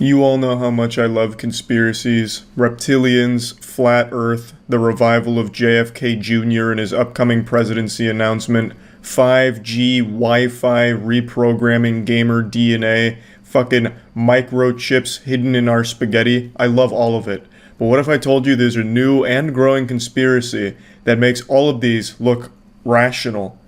You all know how much I love conspiracies, reptilians, flat earth, the revival of JFK Jr. and his upcoming presidency announcement, 5G, Wi-Fi, reprogramming gamer DNA, fucking microchips hidden in our spaghetti. I love all of it. But what if I told you there's a new and growing conspiracy that makes all of these look rational?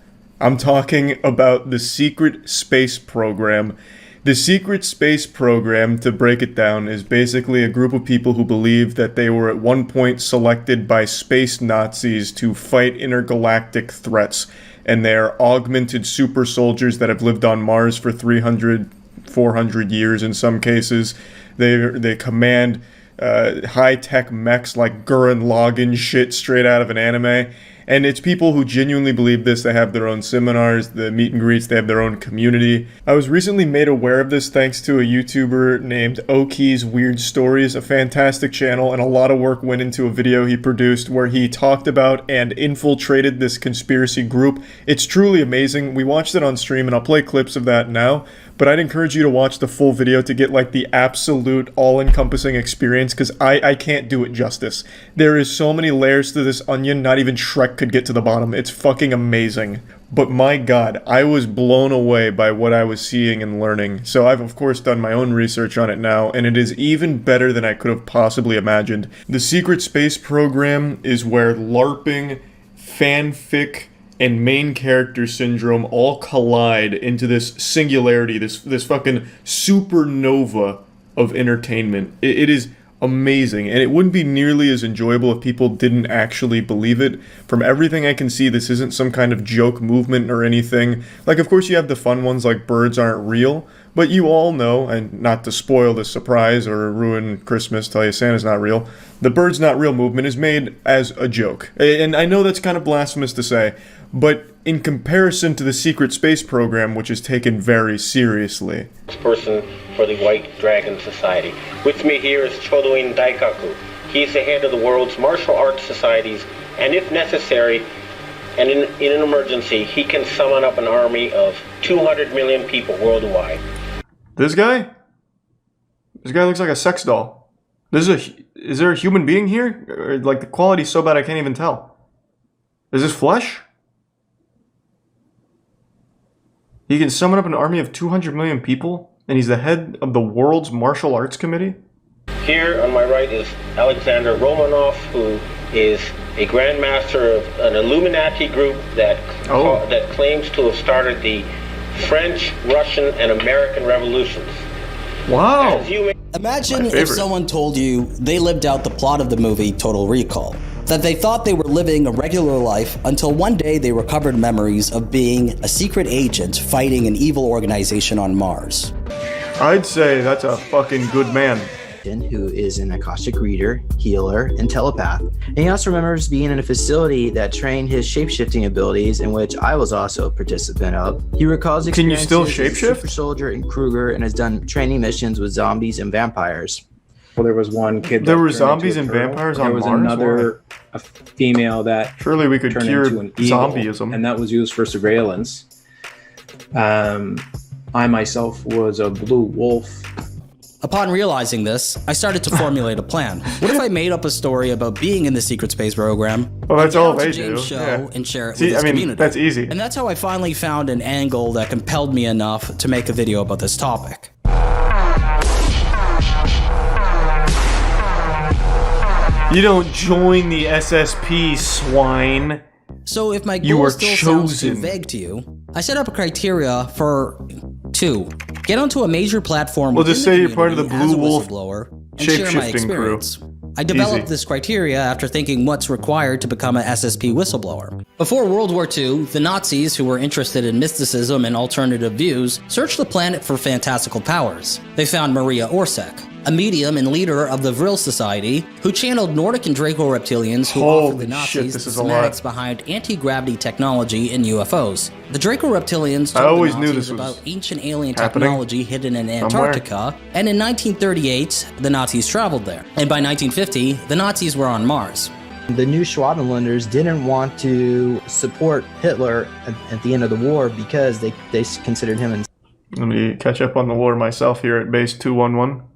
I'm talking about the secret space program. The secret space program, to break it down, is basically a group of people who believe that they were at one point selected by space Nazis to fight intergalactic threats, and they are augmented super soldiers that have lived on Mars for 300, 400 years in some cases. They command high-tech mechs like Gurren Lagann shit straight out of an anime. And it's people who genuinely believe this. They have their own seminars, the meet and greets, they have their own community. I was recently made aware of this thanks to a YouTuber named Oki's Weird Stories, a fantastic channel, and a lot of work went into a video he produced where he talked about and infiltrated this conspiracy group. It's truly amazing. We watched it on stream, and I'll play clips of that now, but I'd encourage you to watch the full video to get like the absolute all-encompassing experience, because I can't do it justice. There is so many layers to this onion, not even Shrek could get to the bottom. It's fucking amazing. But my god, I was blown away by what I was seeing and learning. So I've of course done my own research on it now, and it is even better than I could have possibly imagined. The secret space program is where LARPing, fanfic, and main character syndrome all collide into this singularity, this fucking supernova of entertainment. It is amazing, and it wouldn't be nearly as enjoyable if people didn't actually believe it. From everything I can see, this isn't some kind of joke movement or anything. Like, of course you have the fun ones like birds aren't real, but you all know, and not to spoil the surprise or ruin Christmas, tell you Santa's not real, the birds not real movement is made as a joke. And I know that's kind of blasphemous to say, but in comparison to the secret space program, which is taken very seriously. Person for the White Dragon Society. With me here is Chodoin Daikaku. He's the head of the world's martial arts societies, and if necessary, and in an emergency, he can summon up an army of 200 million people worldwide. This guy? This guy looks like a sex doll. Is there a human being here? Or, like, the quality's so bad I can't even tell. Is this flesh? He can summon up an army of 200 million people, and he's the head of the world's martial arts committee? Here on my right is Alexander Romanov, who is a grandmaster of an Illuminati group that claims to have started the French, Russian, and American revolutions. Wow. Imagine if someone told you they lived out the plot of the movie Total Recall. That they thought they were living a regular life until one day they recovered memories of being a secret agent fighting an evil organization on Mars. I'd say that's a fucking good man. Who is an Akashic reader, healer, and telepath. And he also remembers being in a facility that trained his shapeshifting abilities, in which I was also a participant of. He recalls experiences Can you still as a shapeshift? super soldier in Kruger and has done training missions with zombies and vampires. Well, there was one kid. There were zombies and vampires on Mars? There was another a female that surely we could turned cure into an eagle, zombieism, and that was used for surveillance. I myself was a blue wolf. Upon realizing this, I started to formulate a plan. What if I made up a story about being in the secret space program? Well, that's all they do. Yeah. And share it with his community. That's easy. And that's how I finally found an angle that compelled me enough to make a video about this topic. You don't join the SSP, swine. So if my goal still sounds too vague to you, I set up a criteria for 2. Get onto a major platform. Well, just say you're part of the Blue Wolf shape-shifting crew. I developed this criteria after thinking what's required to become an SSP whistleblower. Before World War II, the Nazis, who were interested in mysticism and alternative views, searched the planet for fantastical powers. They found Maria Orsak, a medium and leader of the Vril Society, who channeled Nordic and Draco reptilians who offered the Nazis the schematics behind anti-gravity technology and UFOs. The Draco reptilians told the Nazis about ancient alien technology hidden in Antarctica, and in 1938, the Nazis traveled there. And by 1950, the Nazis were on Mars. The new Schwabenländers didn't want to support Hitler at the end of the war because they considered him. Let me catch up on the lore myself here at base 211.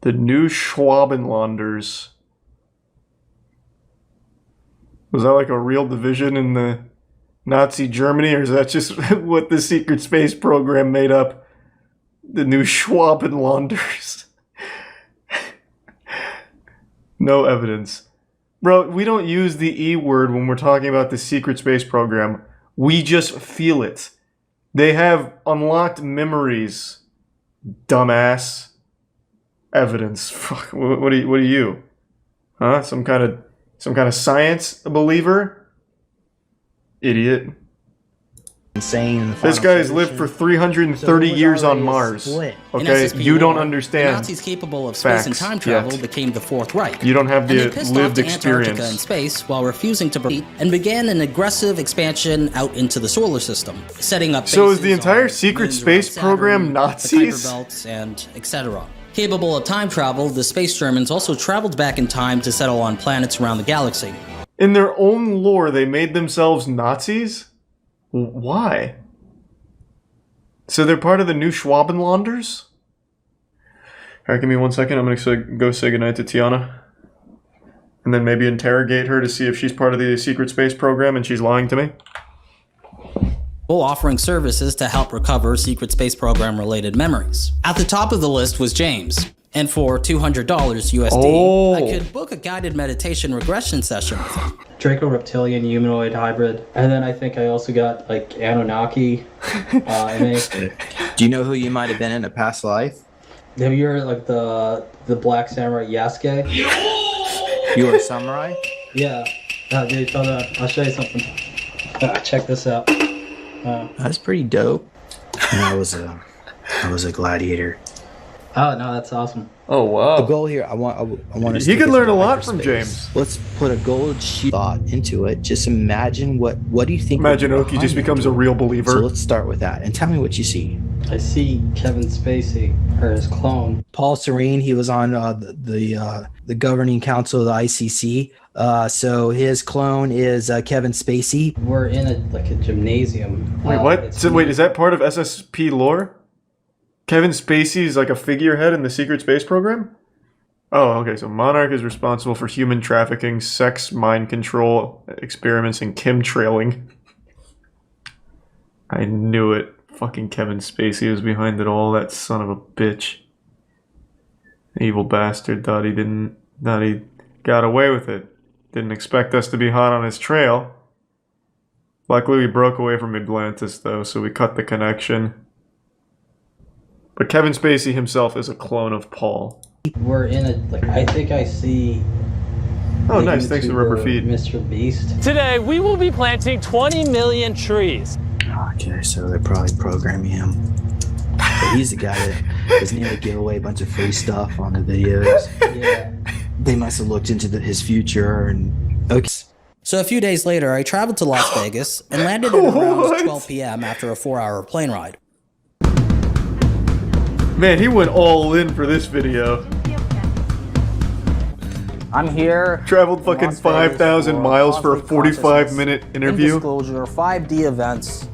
The new Schwabenlanders. Was that like a real division in the Nazi Germany, or is that just what the secret space program made up? The new Schwabenlanders. No evidence. Bro, we don't use the E word when we're talking about the secret space program. We just feel it. They have unlocked memories, dumbass. Evidence. Fuck. What are you? Huh? Some kind of science believer? Idiot. Insane. This guy has lived for 330 years on Mars. Okay, you don't understand. The Nazis capable of space and time travel became the Fourth Reich. You don't have the lived experience. Antarctica in space while refusing to proceed, and began an aggressive expansion out into the solar system, setting up. So is the entire secret space program Nazis? The Kuiper belts and etc. Capable of time travel, the space Germans also traveled back in time to settle on planets around the galaxy. In their own lore, they made themselves Nazis? Why? So they're part of the new Schwabenlanders? Alright, give me 1 second. I'm gonna go say goodnight to Tiana. And then maybe interrogate her to see if she's part of the secret space program and she's lying to me. Offering services to help recover secret space program related memories. At the top of the list was James, and for $200 USD, I could book a guided meditation regression session with him. Draco reptilian humanoid hybrid, and then I think I also got like Anunnaki. Do you know who you might have been in a past life? Have you heard like the Black Samurai Yasuke? You were a samurai? Yeah. Dude, hold on. I'll show you something. Check this out. That's pretty dope. And I was a gladiator. Oh no, that's awesome. Oh wow! The goal here, I want us. You could learn a lot from James. Let's put a gold sheet thought into it. Just imagine what do you think? Imagine Oki just becomes a real believer. So let's start with that, and tell me what you see. I see Kevin Spacey, or his clone. Paul Serene, he was on the governing council of the ICC. So his clone is Kevin Spacey. We're in a gymnasium. Wait, what? So wait, is that part of SSP lore? Kevin Spacey is like a figurehead in the secret space program? Oh, okay. So Monarch is responsible for human trafficking, sex, mind control, experiments, and chemtrailing. I knew it. Fucking Kevin Spacey was behind it all. That son of a bitch. Evil bastard. Thought he got away with it. Didn't expect us to be hot on his trail. Luckily, we broke away from Atlantis, though, so we cut the connection. But Kevin Spacey himself is a clone of Paul. We're in I think I see... Oh, nice. Thanks for rubber feed. Mr. Beast. Today, we will be planting 20 million trees. Okay, so they're probably programming him. But he's the guy that was near to give away a bunch of free stuff on the videos. Yeah. They must have looked into his future and... Okay. So a few days later, I traveled to Las Vegas and landed at around 12 p.m. after a 4-hour plane ride. Man, he went all in for this video. I'm here. Traveled fucking 5,000 miles for a 45-minute interview. Disclosure, 5D events.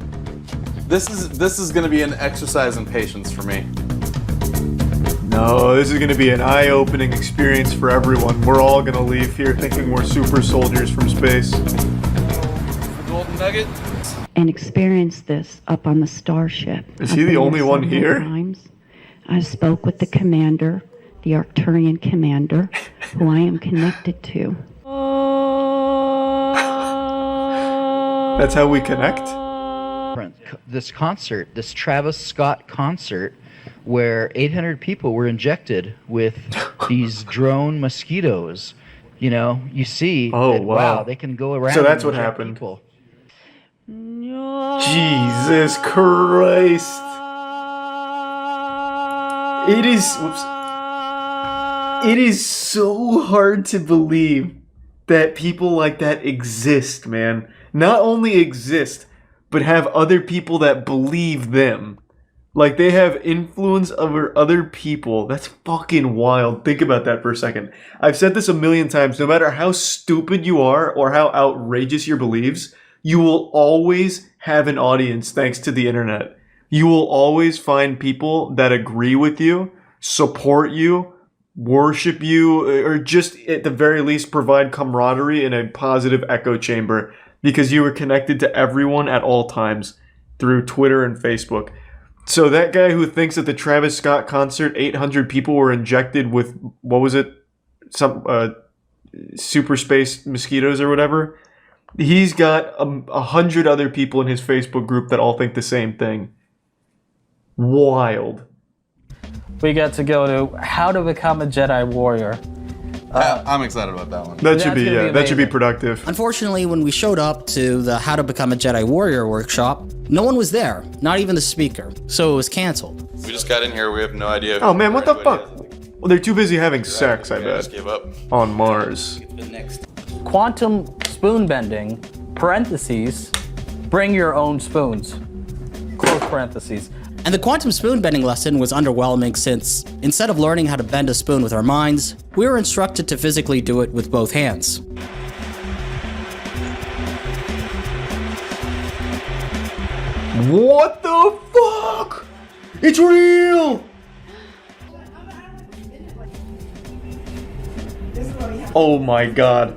This is going to be an exercise in patience for me. No, this is going to be an eye-opening experience for everyone. We're all going to leave here thinking we're super soldiers from space. The golden nugget. And experience this up on the starship. Is he the only one here? I spoke with the commander, the Arcturian commander, who I am connected to. That's how we connect? This concert, this Travis Scott concert, where 800 people were injected with these drone mosquitoes. You know, you see, wow, they can go around. So that's what happened. People. Jesus Christ. It is so hard to believe that people like that exist, man. Not only exist, but have other people that believe them. Like, they have influence over other people. That's fucking wild. Think about that for a second. I've said this a million times. No matter how stupid you are or how outrageous your beliefs, you will always have an audience thanks to the internet. You will always find people that agree with you, support you, worship you, or just at the very least provide camaraderie in a positive echo chamber, because you were connected to everyone at all times through Twitter and Facebook. So that guy who thinks at the Travis Scott concert 800 people were injected with, what was it, some super space mosquitoes or whatever, he's got 100 other people in his Facebook group that all think the same thing. Wild. We get to go to How to Become a Jedi Warrior. I'm excited about that one. That should be productive. Unfortunately, when we showed up to the How to Become a Jedi Warrior workshop, no one was there, not even the speaker, so it was canceled. We just got in here, we have no idea. Oh man, what the fuck? Well, they're too busy having sex, I bet. Just gave up. On Mars. Quantum spoon bending, parentheses, bring your own spoons, close parentheses. And the quantum spoon bending lesson was underwhelming since, instead of learning how to bend a spoon with our minds, we were instructed to physically do it with both hands. What the fuck? It's real! Oh my god.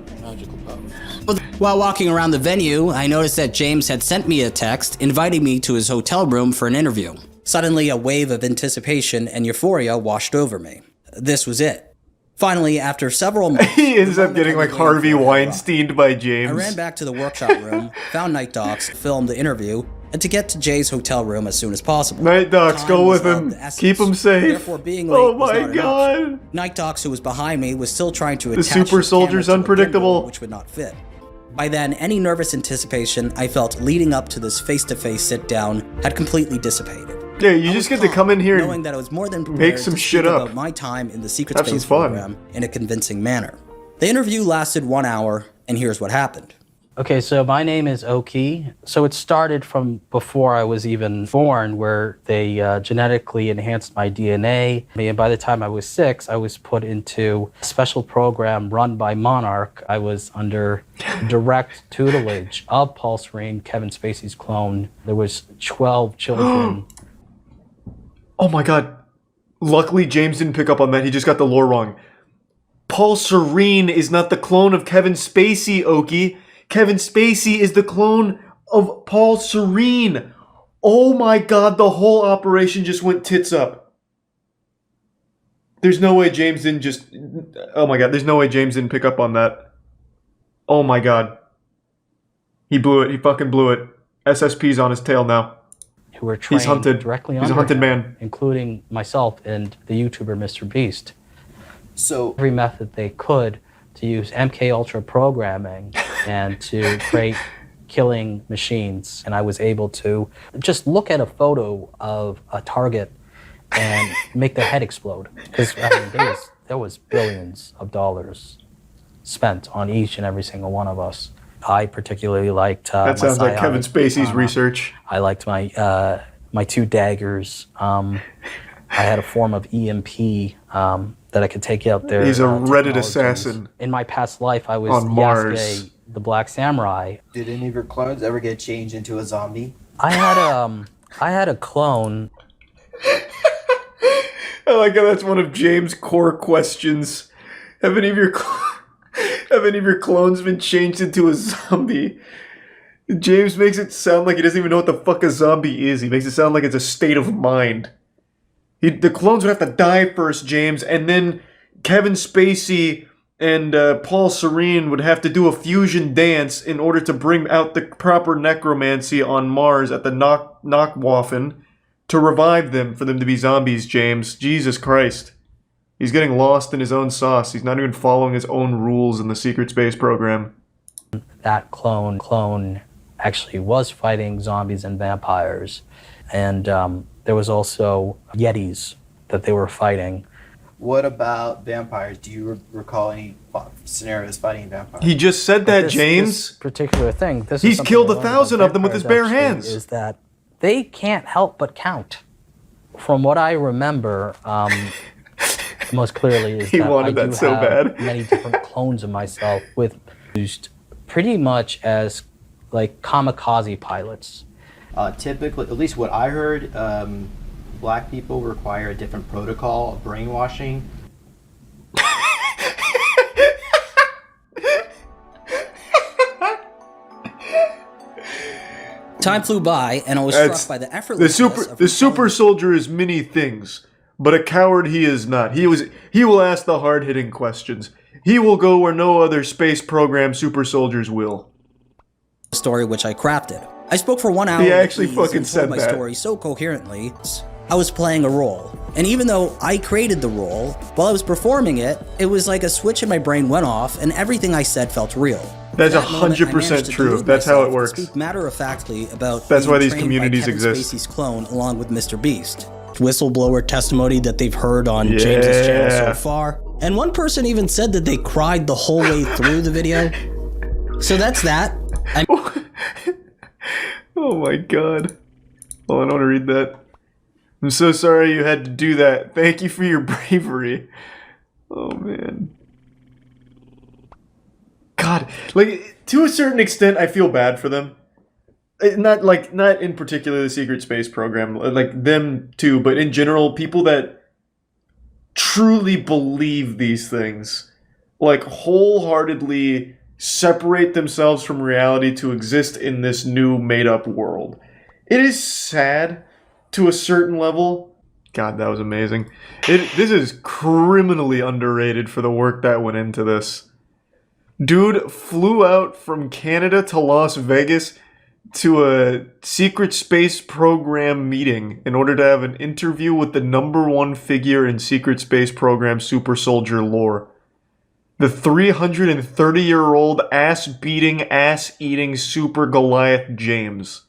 While walking around the venue, I noticed that James had sent me a text inviting me to his hotel room for an interview. Suddenly, a wave of anticipation and euphoria washed over me. This was it. Finally, after several months... He ends up getting like Harvey Weinsteined by James. I ran back to the workshop room, found Night Docs, filmed the interview, and to get to Jay's hotel room as soon as possible. Night Docs, go with him. Keep him safe. Therefore, being late oh was my not god. enough. Night Docs, who was behind me, was still trying to The attach super soldier's camera to the unpredictable. gimbal, which would not fit. By then, any nervous anticipation I felt leading up to this face-to-face sit-down had completely dissipated. Yeah, you just get to come in here knowing and that I was more than make some to shit speak up. about my time in the secret Have some space fun. program in a convincing manner. The interview lasted 1 hour, and here's what happened. Okay, so my name is Oki. So it started from before I was even born, where they genetically enhanced my DNA. And by the time I was 6, I was put into a special program run by Monarch. I was under direct tutelage of Paul Serene, Kevin Spacey's clone. There was 12 children. Oh my god. Luckily, James didn't pick up on that. He just got the lore wrong. Paul Serene is not the clone of Kevin Spacey, Oki. Kevin Spacey is the clone of Paul Serene. Oh my god, the whole operation just went tits up. There's no way James didn't just... Oh my god, there's no way James didn't pick up on that. Oh my god. He blew it. He fucking blew it. SSP's on his tail now. Who were trained He's hunted. directly He's a under hunted him, man. including myself and the YouTuber Mr. Beast. So every method they could to use MK Ultra programming and to create killing machines. And I was able to just look at a photo of a target and make their head explode. Because I mean, there was billions of dollars spent on each and every single one of us. I particularly liked that sounds like Kevin Spacey's research. I liked my my 2 daggers. I had a form of EMP that I could take out there. He's a Reddit assassin. In my past life, I was on Mars. Yasuke, the Black Samurai. Did any of your clones ever get changed into a zombie? I had a clone. I like how that's one of James' core questions. Have any of your clones been changed into a zombie? James makes it sound like he doesn't even know what the fuck a zombie is. He makes it sound like it's a state of mind. The clones would have to die first, James, and then Kevin Spacey and Paul Serene would have to do a fusion dance in order to bring out the proper necromancy on Mars at the Knockwaffen to revive them, for them to be zombies, James. Jesus Christ. He's getting lost in his own sauce. He's not even following his own rules in the secret space program. That clone actually was fighting zombies and vampires. And there was also Yetis that they were fighting. What about vampires? Do you recall any scenarios fighting vampires? He just said that, James. This particular thing. He's killed 1,000 of them with his bare hands. Is that they can't help but count. From what I remember, most clearly is that I do have many different clones of myself with used pretty much as like kamikaze pilots. Typically, at least what I heard, black people require a different protocol of brainwashing. Time flew by, and I was struck by the effortlessness the super soldier is many things, but a coward he is not. He will ask the hard-hitting questions. He will go where no other space program super soldiers will. Story which I crafted. I spoke for 1 hour. He actually fucking said my that. Story so coherently. I was playing a role, and even though I created the role, while I was performing it, it was like a switch in my brain went off, and everything I said felt real. That's 100% true. That's how it works. Speak matter-of-factly about. That's why these communities exist. Spacey's clone, along with Mr. Beast. Whistleblower testimony that they've heard on James's channel so far, and one person even said that they cried the whole way through the video. So that's that. Oh my god. Hold on, I want to read that. I'm so sorry you had to do that. Thank you for your bravery. Oh man. God, like, to a certain extent, I feel bad for them. Not in particular the secret space program, like them too, but in general, people that truly believe these things, like wholeheartedly separate themselves from reality to exist in this new made-up world. It is sad to a certain level. God, that was amazing. This is criminally underrated for the work that went into this. Dude flew out from Canada to Las Vegas to a secret space program meeting in order to have an interview with the #1 figure in secret space program super soldier lore. The 330-year-old ass-beating, ass-eating super Goliath James.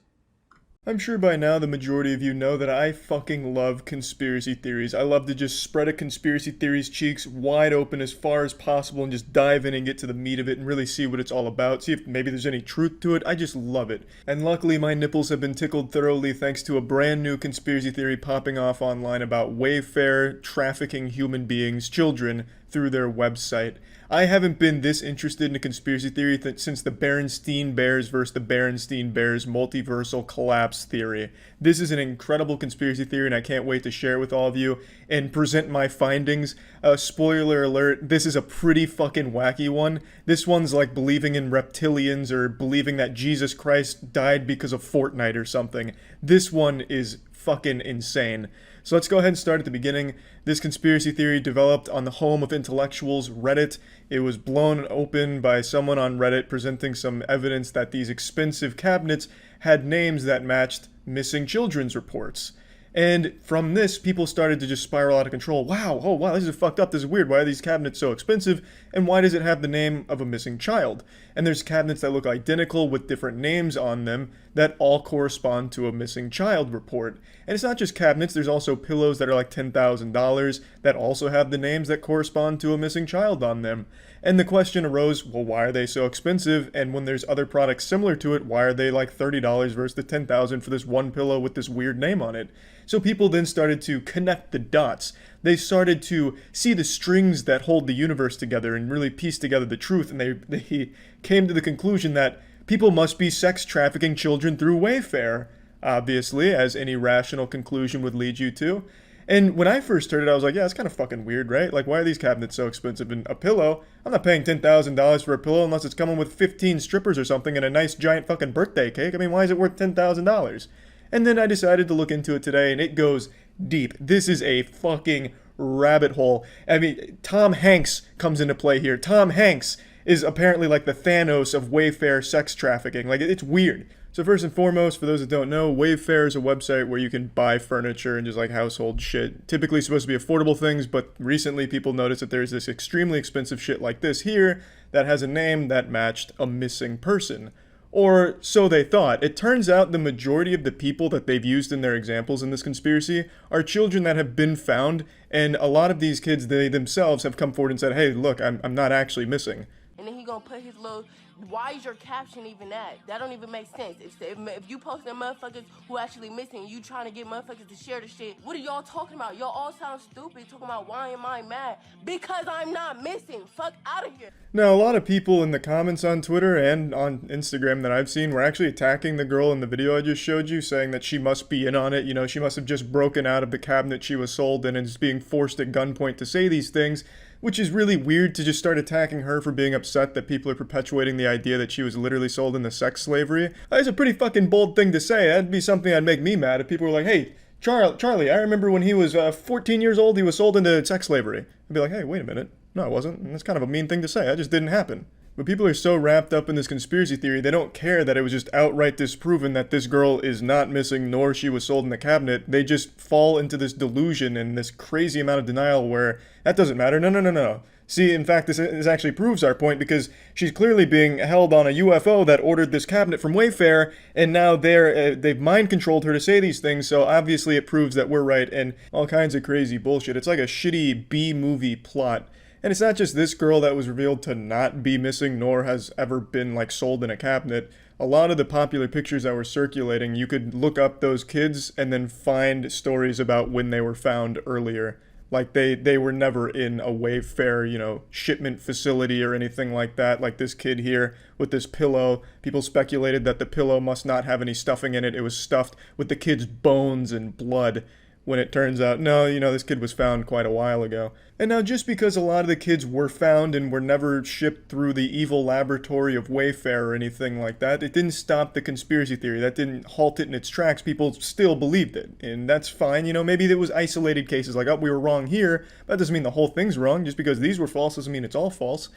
I'm sure by now the majority of you know that I fucking love conspiracy theories. I love to just spread a conspiracy theory's cheeks wide open as far as possible and just dive in and get to the meat of it and really see what it's all about. See if maybe there's any truth to it. I just love it. And luckily my nipples have been tickled thoroughly thanks to a brand new conspiracy theory popping off online about Wayfair trafficking human beings, children, through their website. I haven't been this interested in a conspiracy theory since the Berenstein Bears versus the Berenstein Bears multiversal collapse theory. This is an incredible conspiracy theory and I can't wait to share it with all of you and present my findings. Spoiler alert, this is a pretty fucking wacky one. This one's like believing in reptilians or believing that Jesus Christ died because of Fortnite or something. This one is fucking insane. So let's go ahead and start at the beginning. This conspiracy theory developed on the home of intellectuals, Reddit. It was blown open by someone on Reddit presenting some evidence that these expensive cabinets had names that matched missing children's reports. And from this, people started to just spiral out of control. Wow, oh wow, this is fucked up, this is weird. Why are these cabinets so expensive? And why does it have the name of a missing child? And there's cabinets that look identical with different names on them that all correspond to a missing child report. And it's not just cabinets, there's also pillows that are like $10,000 that also have the names that correspond to a missing child on them. And the question arose, well, why are they so expensive? And when there's other products similar to it, why are they like $30 versus the $10,000 for this one pillow with this weird name on it? So people then started to connect the dots. They started to see the strings that hold the universe together and really piece together the truth. And they came to the conclusion that people must be sex trafficking children through Wayfair, obviously, as any rational conclusion would lead you to. And when I first heard it, I was like, yeah, it's kind of fucking weird, right? Like, why are these cabinets so expensive? And a pillow, I'm not paying $10,000 for a pillow unless it's coming with 15 strippers or something and a nice giant fucking birthday cake. I mean, why is it worth $10,000? And then I decided to look into it today, and it goes deep. This is a fucking rabbit hole. I mean, Tom Hanks comes into play here. Tom Hanks is apparently like the Thanos of Wayfair sex trafficking. Like, it's weird. So first and foremost, for those that don't know, Wayfair is a website where you can buy furniture and just like household shit. Typically supposed to be affordable things, but recently people noticed that there's this extremely expensive shit like this here that has a name that matched a missing person. Or so they thought. It turns out the majority of the people that they've used in their examples in this conspiracy are children that have been found, and a lot of these kids, they themselves have come forward and said, hey, look, I'm not actually missing. And then he gonna put his little, why is your caption even that? That don't even make sense. If you posting motherfuckers who actually missing, you trying to get motherfuckers to share the shit, what are y'all talking about? Y'all all sound stupid talking about why am I mad? Because I'm not missing. Fuck out of here. Now, a lot of people in the comments on Twitter and on Instagram that I've seen were actually attacking the girl in the video I just showed you, saying that she must be in on it. You know, she must have just broken out of the cabinet she was sold in and is being forced at gunpoint to say these things. which is really weird to just start attacking her for being upset that people are perpetuating the idea that she was literally sold into sex slavery. That's a pretty fucking bold thing to say. That'd be something that'd make me mad if people were like, hey, Charlie, I remember when he was 14 years old, he was sold into sex slavery. I'd be like, hey, wait a minute. No, it wasn't. And that's kind of a mean thing to say. That just didn't happen. But people are so wrapped up in this conspiracy theory, they don't care that it was just outright disproven that this girl is not missing, nor she was sold in the cabinet. They just fall into this delusion and this crazy amount of denial where that doesn't matter. No. See, in fact, this actually proves our point, because she's clearly being held on a UFO that ordered this cabinet from Wayfair, and now they've mind-controlled her to say these things, so obviously it proves that we're right, and all kinds of crazy bullshit. It's like a shitty B-movie plot. And it's not just this girl that was revealed to not be missing, nor has ever been, like, sold in a cabinet. A lot of the popular pictures that were circulating, you could look up those kids and then find stories about when they were found earlier. Like, they were never in a Wayfair, shipment facility or anything like that. Like this kid here with this pillow. People speculated that the pillow must not have any stuffing in it. It was stuffed with the kid's bones and blood. When it turns out, no, this kid was found quite a while ago. And now just because a lot of the kids were found and were never shipped through the evil laboratory of Wayfair or anything like that, it didn't stop the conspiracy theory. That didn't halt it in its tracks. People still believed it. And that's fine. Maybe there was isolated cases like, oh, we were wrong here. But that doesn't mean the whole thing's wrong. Just because these were false doesn't mean it's all false.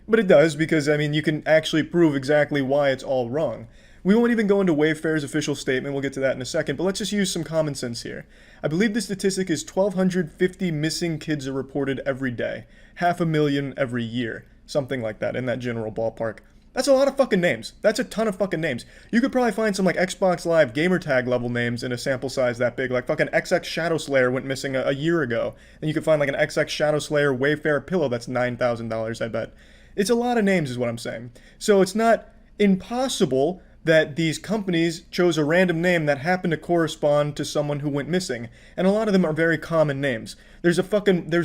But it does, because, you can actually prove exactly why it's all wrong. We won't even go into Wayfair's official statement, we'll get to that in a second, but let's just use some common sense here. I believe the statistic is 1,250 missing kids are reported every day. 500,000 every year. Something like that, in that general ballpark. That's a lot of fucking names. That's a ton of fucking names. You could probably find some, like, Xbox Live gamertag level names in a sample size that big. Like, fucking XX Shadow Slayer went missing a year ago. And you could find, like, an XX Shadow Slayer Wayfair pillow that's $9,000, I bet. It's a lot of names is what I'm saying. So it's not impossible that these companies chose a random name that happened to correspond to someone who went missing. And a lot of them are very common names. There's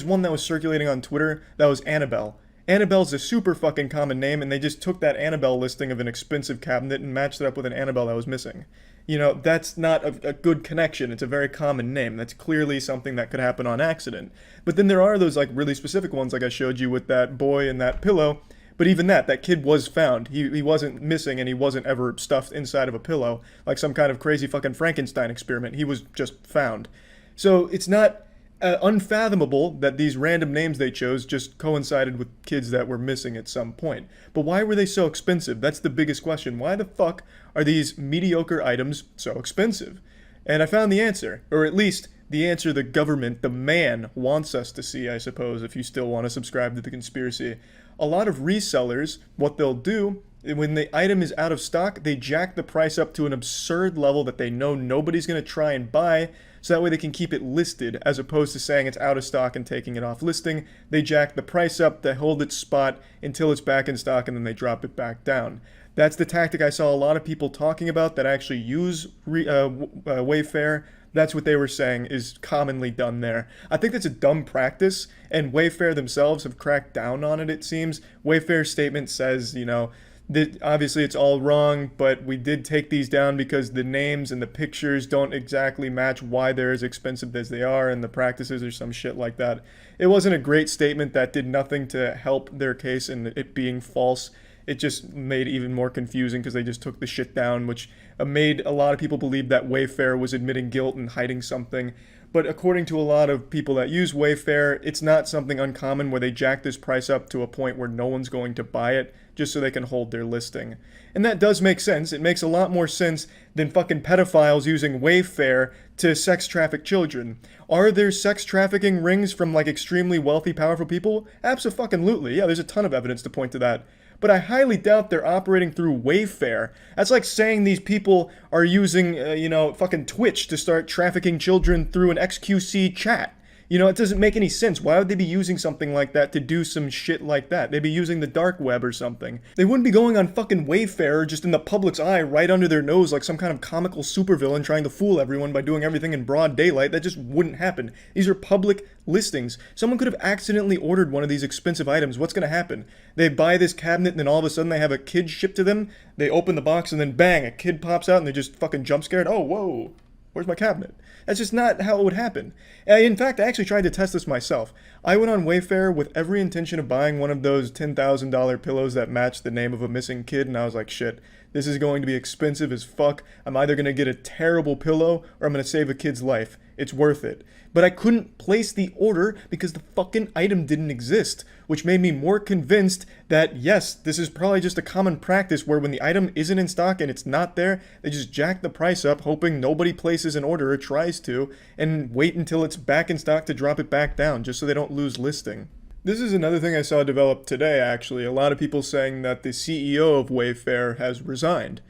one that was circulating on Twitter that was Annabelle. Annabelle's a super fucking common name, and they just took that Annabelle listing of an expensive cabinet and matched it up with an Annabelle that was missing. That's not a good connection. It's a very common name. That's clearly something that could happen on accident. But then there are those, like, really specific ones, like I showed you with that boy and that pillow. But even that kid was found. He wasn't missing, and he wasn't ever stuffed inside of a pillow like some kind of crazy fucking Frankenstein experiment. He was just found. So it's not unfathomable that these random names they chose just coincided with kids that were missing at some point. But why were they so expensive? That's the biggest question. Why the fuck are these mediocre items so expensive? And I found the answer, or at least the answer the government, the man, wants us to see, I suppose, if you still want to subscribe to the conspiracy. A lot of resellers, what they'll do, when the item is out of stock, they jack the price up to an absurd level that they know nobody's going to try and buy, so that way they can keep it listed, as opposed to saying it's out of stock and taking it off listing. They jack the price up to hold its spot until it's back in stock, and then they drop it back down. That's the tactic I saw a lot of people talking about that actually use Wayfair. That's what they were saying is commonly done there. I think that's a dumb practice, and Wayfair themselves have cracked down on it, it seems. Wayfair's statement says, that obviously it's all wrong, but we did take these down because the names and the pictures don't exactly match why they're as expensive as they are, and the practices or some shit like that. It wasn't a great statement that did nothing to help their case in it being false. It just made it even more confusing because they just took the shit down, which made a lot of people believe that Wayfair was admitting guilt and hiding something. But according to a lot of people that use Wayfair, it's not something uncommon where they jack this price up to a point where no one's going to buy it just so they can hold their listing. And that does make sense. It makes a lot more sense than fucking pedophiles using Wayfair to sex traffic children. Are there sex trafficking rings from, like, extremely wealthy, powerful people? Abso-fucking-lutely. Yeah, there's a ton of evidence to point to that. But I highly doubt they're operating through Wayfair. That's like saying these people are using, fucking Twitch to start trafficking children through an XQC chat. It doesn't make any sense. Why would they be using something like that to do some shit like that? They'd be using the dark web or something. They wouldn't be going on fucking Wayfair just in the public's eye right under their nose like some kind of comical supervillain trying to fool everyone by doing everything in broad daylight. That just wouldn't happen. These are public listings. Someone could have accidentally ordered one of these expensive items. What's going to happen? They buy this cabinet and then all of a sudden they have a kid shipped to them. They open the box and then bang, a kid pops out and they're just fucking jump scared. Oh, whoa. Where's my cabinet? That's just not how it would happen. In fact, I actually tried to test this myself. I went on Wayfair with every intention of buying one of those $10,000 pillows that matched the name of a missing kid, and I was like, shit, this is going to be expensive as fuck. I'm either going to get a terrible pillow or I'm going to save a kid's life. It's worth it. But I couldn't place the order because the fucking item didn't exist, which made me more convinced that, yes, this is probably just a common practice where when the item isn't in stock and it's not there, they just jack the price up, hoping nobody places an order or tries to, and wait until it's back in stock to drop it back down, just so they don't lose listing. This is another thing I saw develop today, actually. A lot of people saying that the CEO of Wayfair has resigned.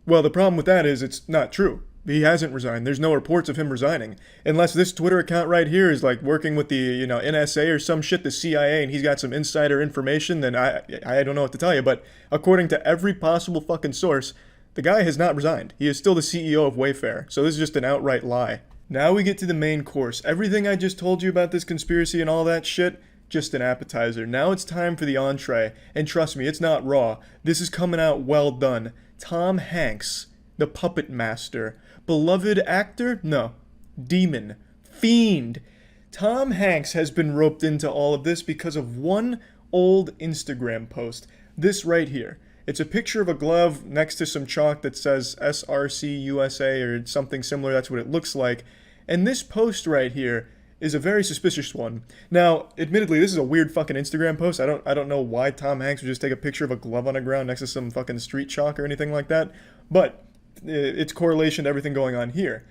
Well, the problem with that is it's not true. He hasn't resigned. There's no reports of him resigning. Unless this Twitter account right here is like working with the, NSA or some shit, the CIA, and he's got some insider information, then I don't know what to tell you. But according to every possible fucking source, the guy has not resigned. He is still the CEO of Wayfair. So this is just an outright lie. Now we get to the main course. Everything I just told you about this conspiracy and all that shit, just an appetizer. Now it's time for the entree. And trust me, it's not raw. This is coming out well done. Tom Hanks, the puppet master. Beloved actor? No. Demon. Fiend. Tom Hanks has been roped into all of this because of one old Instagram post. This right here. It's a picture of a glove next to some chalk that says SRC USA or something similar. That's what it looks like. And this post right here is a very suspicious one. Now, admittedly, this is a weird fucking Instagram post. I don't know why Tom Hanks would just take a picture of a glove on the ground next to some fucking street chalk or anything like that. But it's correlation to everything going on here.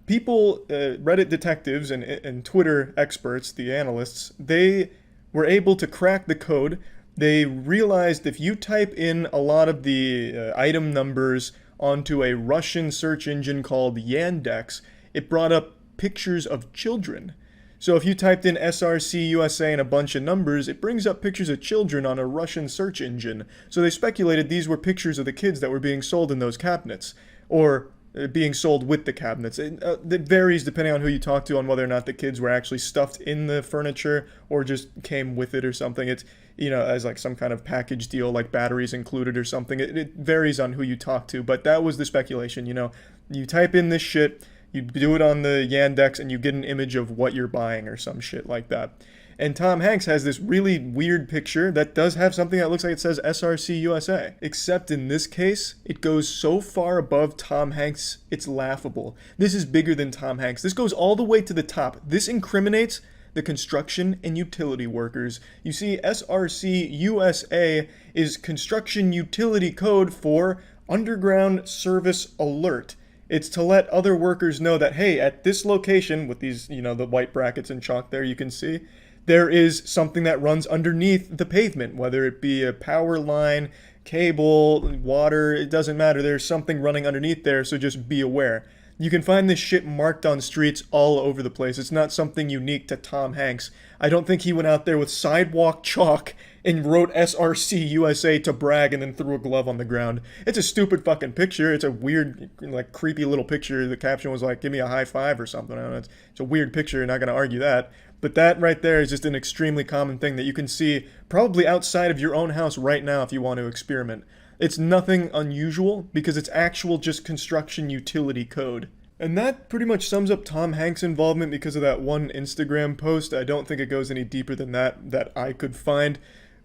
People, Reddit detectives and Twitter experts, the analysts, they were able to crack the code. They realized if you type in a lot of the item numbers onto a Russian search engine called Yandex, it brought up pictures of children. So if you typed in SRC USA and a bunch of numbers, it brings up pictures of children on a Russian search engine. So they speculated these were pictures of the kids that were being sold in those cabinets, or being sold with the cabinets. It varies depending on who you talk to on whether or not the kids were actually stuffed in the furniture or just came with it or something. It's, as like some kind of package deal, like batteries included or something. It varies on who you talk to, but that was the speculation. You type in this shit, you do it on the Yandex, and you get an image of what you're buying or some shit like that. And Tom Hanks has this really weird picture that does have something that looks like it says SRC USA. Except in this case, it goes so far above Tom Hanks, it's laughable. This is bigger than Tom Hanks. This goes all the way to the top. This incriminates the construction and utility workers. You see, SRC USA is construction utility code for Underground Service Alert. It's to let other workers know that, hey, at this location, with these, the white brackets and chalk there, you can see, there is something that runs underneath the pavement, whether it be a power line, cable, water, it doesn't matter. There's something running underneath there, so just be aware. You can find this shit marked on streets all over the place. It's not something unique to Tom Hanks. I don't think he went out there with sidewalk chalk and wrote SRC USA to brag and then threw a glove on the ground. It's a stupid fucking picture. It's a weird, creepy little picture. The caption was like, give me a high five or something. I don't know. It's a weird picture. You're not going to argue that. But that right there is just an extremely common thing that you can see probably outside of your own house right now if you want to experiment. It's nothing unusual because it's actual just construction utility code. And that pretty much sums up Tom Hanks' involvement because of that one Instagram post. I don't think it goes any deeper than that I could find.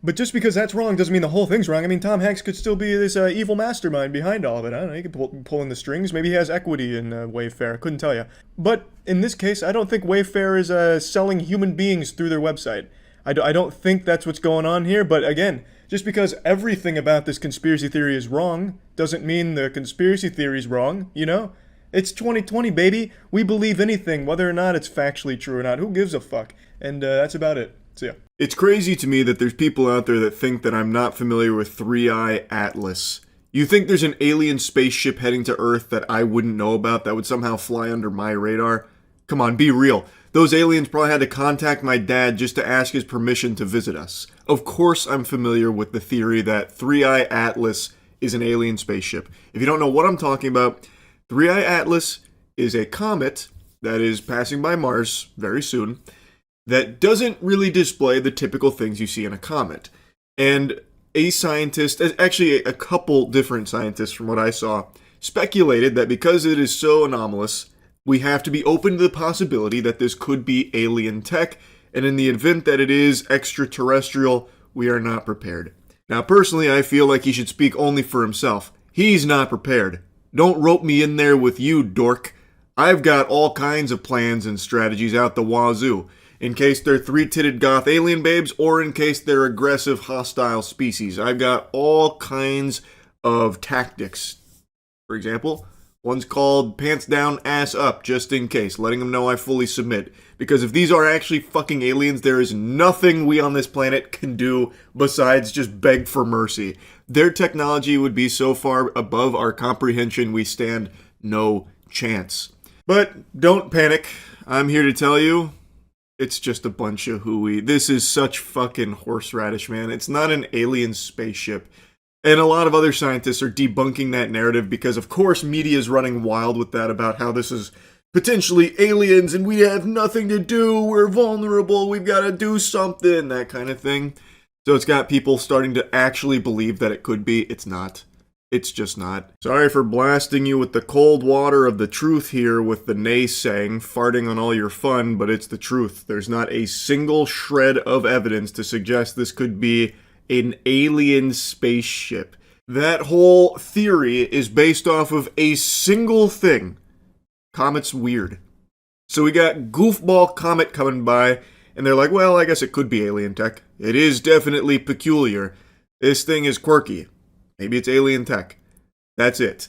But just because that's wrong doesn't mean the whole thing's wrong. I mean, Tom Hanks could still be this evil mastermind behind all of it. I don't know, he could pull in the strings. Maybe he has equity in Wayfair. I couldn't tell you. But in this case, I don't think Wayfair is selling human beings through their website. I don't think that's what's going on here. But again, just because everything about this conspiracy theory is wrong doesn't mean the conspiracy theory is wrong, It's 2020, baby. We believe anything, whether or not it's factually true or not. Who gives a fuck? And that's about it. See ya. It's crazy to me that there's people out there that think that I'm not familiar with 3i Atlas. You think there's an alien spaceship heading to Earth that I wouldn't know about that would somehow fly under my radar? Come on, be real. Those aliens probably had to contact my dad just to ask his permission to visit us. Of course I'm familiar with the theory that 3i Atlas is an alien spaceship. If you don't know what I'm talking about, 3i Atlas is a comet that is passing by Mars very soon that doesn't really display the typical things you see in a comet. And a scientist, actually a couple different scientists from what I saw, speculated that because it is so anomalous, We have to be open to the possibility that this could be alien tech, and in the event that it is extraterrestrial, we are not prepared. Now, personally, I feel like he should speak only for himself. He's not prepared. Don't rope me in there with you, dork. I've got all kinds of plans and strategies out the wazoo, in case they're three-titted goth alien babes, or in case they're aggressive, hostile species. I've got all kinds of tactics. For example, one's called pants down, ass up, just in case, letting them know I fully submit. Because if these are actually fucking aliens, there is nothing we on this planet can do besides just beg for mercy. Their technology would be so far above our comprehension, we stand no chance. But don't panic. I'm here to tell you, it's just a bunch of hooey. This is such fucking horseradish, man. It's not an alien spaceship. And a lot of other scientists are debunking that narrative because, of course, media is running wild with that about how this is potentially aliens and we have nothing to do, we're vulnerable, we've got to do something, that kind of thing. So it's got people starting to actually believe that it could be. It's not. It's just not. Sorry for blasting you with the cold water of the truth here with the naysaying, farting on all your fun, but it's the truth. There's not a single shred of evidence to suggest this could be an alien spaceship. That whole theory is based off of a single thing. Comet's weird. So we got goofball comet coming by, and they're like, well, I guess it could be alien tech. It is definitely peculiar. This thing is quirky. Maybe it's alien tech. That's it.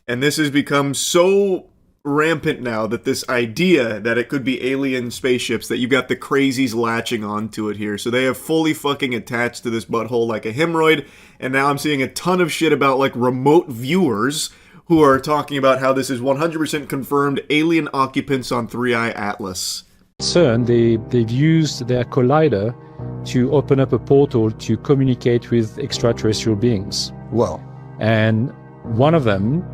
And this has become so rampant now that this idea that it could be alien spaceships, that you got the crazies latching onto it here. So they have fully fucking attached to this butthole like a hemorrhoid, and now I'm seeing a ton of shit about like remote viewers who are talking about how this is 100% confirmed alien occupants on 3i Atlas. CERN, they've used their collider to open up a portal to communicate with extraterrestrial beings. Well, and one of them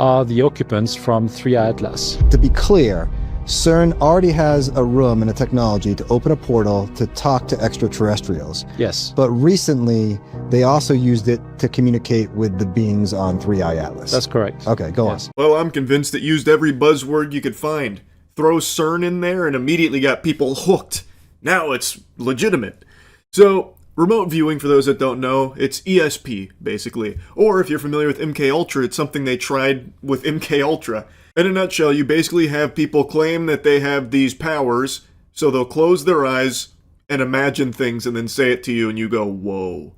are the occupants from 3i Atlas. To be clear, CERN already has a room and a technology to open a portal to talk to extraterrestrials. Yes. But recently, they also used it to communicate with the beings on 3i Atlas. That's correct. Okay, go yes. on. Well, I'm convinced it used every buzzword you could find. Throw CERN in there and immediately got people hooked. Now it's legitimate. So, remote viewing, for those that don't know, it's ESP, basically. Or if you're familiar with MKUltra, it's something they tried with MKUltra. In a nutshell, you basically have people claim that they have these powers, so they'll close their eyes and imagine things and then say it to you and you go, whoa.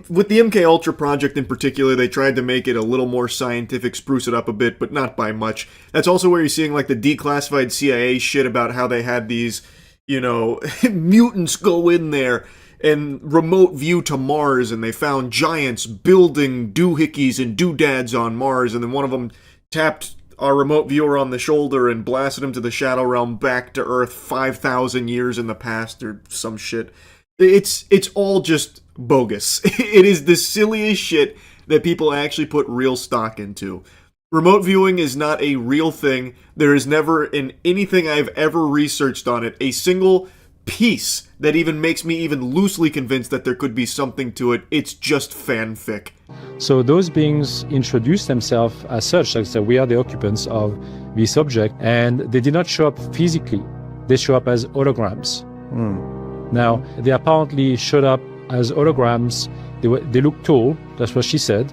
With the MKUltra project in particular, they tried to make it a little more scientific, spruce it up a bit, but not by much. That's also where you're seeing like the declassified CIA shit about how they had these, you know, mutants go in there and remote view to Mars, and they found giants building doohickeys and doodads on Mars, and then one of them tapped our remote viewer on the shoulder and blasted him to the Shadow Realm back to Earth 5,000 years in the past or some shit. It's all just bogus. It is the silliest shit that people actually put real stock into. Remote viewing is not a real thing. There is never, in anything I've ever researched on it, a single piece that even makes me even loosely convinced that there could be something to it. It's just fanfic. So those beings introduce themselves as such, like so we are the occupants of this object, and they did not show up physically. They show up as holograms. Now, they apparently showed up as holograms. They looked tall, that's what she said,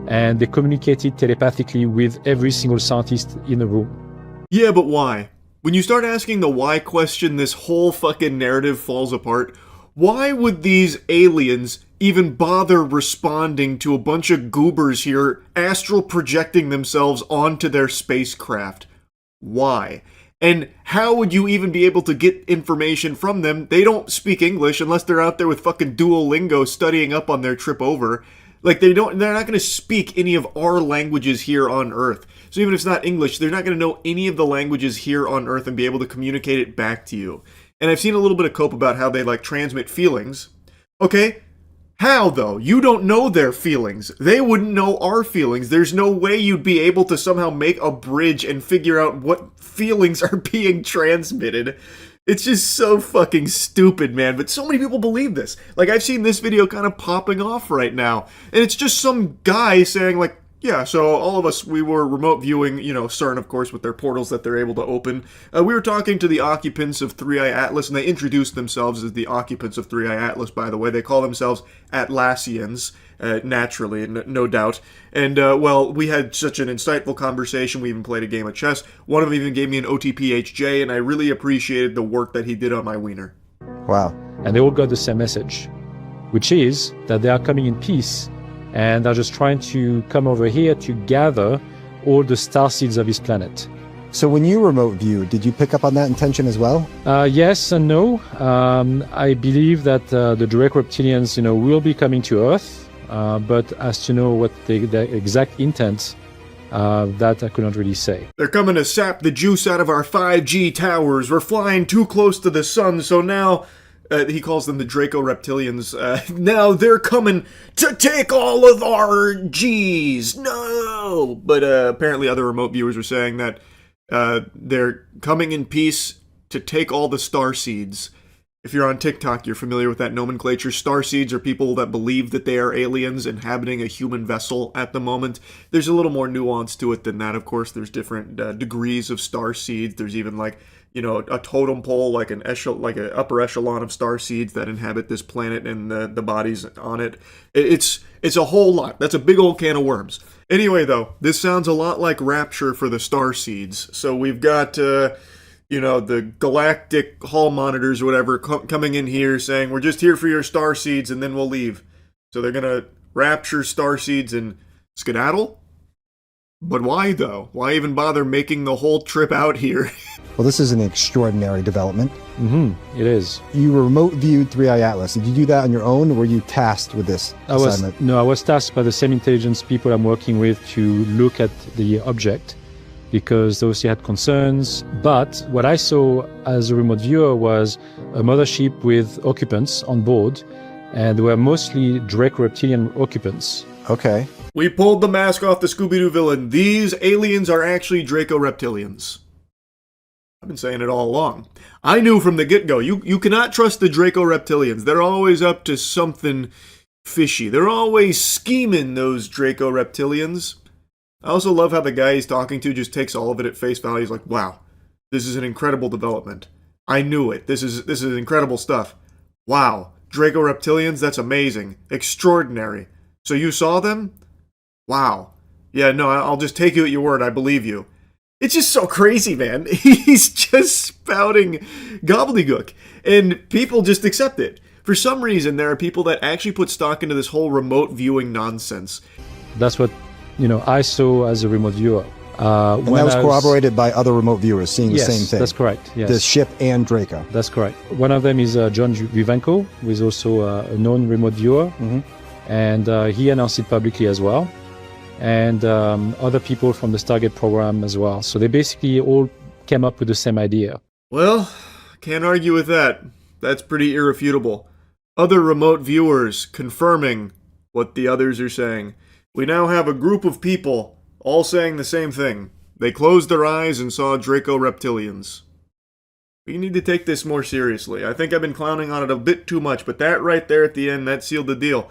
and they communicated telepathically with every single scientist in the room. Yeah, but why? When you start asking the why question, this whole fucking narrative falls apart. Why would these aliens even bother responding to a bunch of goobers here astral projecting themselves onto their spacecraft? Why? And how would you even be able to get information from them? They don't speak English unless they're out there with fucking Duolingo studying up on their trip over. Like, they're not going to speak any of our languages here on Earth. So even if it's not English, they're not going to know any of the languages here on Earth and be able to communicate it back to you. And I've seen a little bit of cope about how they, like, transmit feelings. Okay, how, though? You don't know their feelings. They wouldn't know our feelings. There's no way you'd be able to somehow make a bridge and figure out what feelings are being transmitted. It's just so fucking stupid, man. But so many people believe this. Like, I've seen this video kind of popping off right now. And it's just some guy saying, like, Yeah, so all of us, we were remote viewing, CERN, of course, with their portals that they're able to open. We were talking to the occupants of 3i Atlas, and they introduced themselves as the occupants of 3i Atlas, by the way. They call themselves Atlassians, naturally, no doubt. And, we had such an insightful conversation. We even played a game of chess. One of them even gave me an OTPHJ, and I really appreciated the work that he did on my wiener. Wow. And they all got the same message, which is that they are coming in peace, and are just trying to come over here to gather all the star seeds of his planet. So when you remote viewed, did you pick up on that intention as well? Yes and no. I believe that the direct reptilians, will be coming to Earth, but as to know what the exact intent, that I couldn't really say. They're coming to sap the juice out of our 5G towers. We're flying too close to the sun, so now... he calls them the Draco Reptilians. Now they're coming to take all of our G's. No! But apparently other remote viewers were saying that they're coming in peace to take all the star seeds. If you're on TikTok, you're familiar with that nomenclature. Star seeds are people that believe that they are aliens inhabiting a human vessel at the moment. There's a little more nuance to it than that, of course. There's different degrees of star seeds. There's even a totem pole, like an upper echelon of star seeds that inhabit this planet and the bodies on it. It's a whole lot. That's a big old can of worms. Anyway, though, this sounds a lot like Rapture for the star seeds. So we've got, the galactic hall monitors or whatever coming in here saying, we're just here for your star seeds and then we'll leave. So they're going to rapture star seeds and skedaddle? But why, though? Why even bother making the whole trip out here? Well, this is an extraordinary development. It is. You remote viewed 3i Atlas. Did you do that on your own, or were you tasked with this assignment? I was tasked by the same intelligence people I'm working with to look at the object, because those had concerns. But what I saw as a remote viewer was a mothership with occupants on board, and they were mostly Draco Reptilian occupants. Okay. We pulled the mask off the Scooby-Doo villain. These aliens are actually Draco Reptilians. I've been saying it all along. I knew from the get-go, you cannot trust the Draco Reptilians. They're always up to something fishy. They're always scheming, those Draco Reptilians. I also love how the guy he's talking to just takes all of it at face value. He's like, wow, this is an incredible development. I knew it. This is incredible stuff. Wow, Draco Reptilians, that's amazing. Extraordinary. So you saw them? Wow. Yeah, no, I'll just take you at your word. I believe you. It's just so crazy, man. He's just spouting gobbledygook, and people just accept it. For some reason, there are people that actually put stock into this whole remote viewing nonsense. That's what, I saw as a remote viewer. And that was corroborated by other remote viewers seeing the same thing. That's correct. Yes. The ship and Draco. That's correct. One of them is John Vivanco, who is also a known remote viewer, and he announced it publicly as well. And other people from the Stargate program as well. So they basically all came up with the same idea. Well, can't argue with that. That's pretty irrefutable. Other remote viewers confirming what the others are saying. We now have a group of people all saying the same thing. They closed their eyes and saw Draco Reptilians. We need to take this more seriously. I think I've been clowning on it a bit too much, but that right there at the end, that sealed the deal.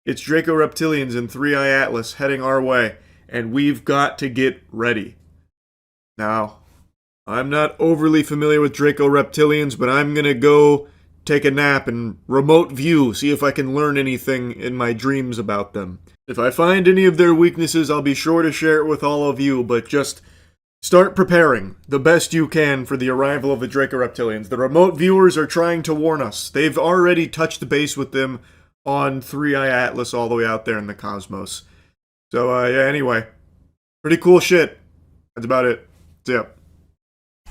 It's Draco Reptilians and 3i Atlas heading our way, and we've got to get ready. Now, I'm not overly familiar with Draco Reptilians, but I'm gonna go take a nap and remote view, see if I can learn anything in my dreams about them. If I find any of their weaknesses, I'll be sure to share it with all of you, but just start preparing the best you can for the arrival of the Draco Reptilians. The remote viewers are trying to warn us. They've already touched base with them on 3i Atlas all the way out there in the cosmos. So, anyway. Pretty cool shit. That's about it. Yep.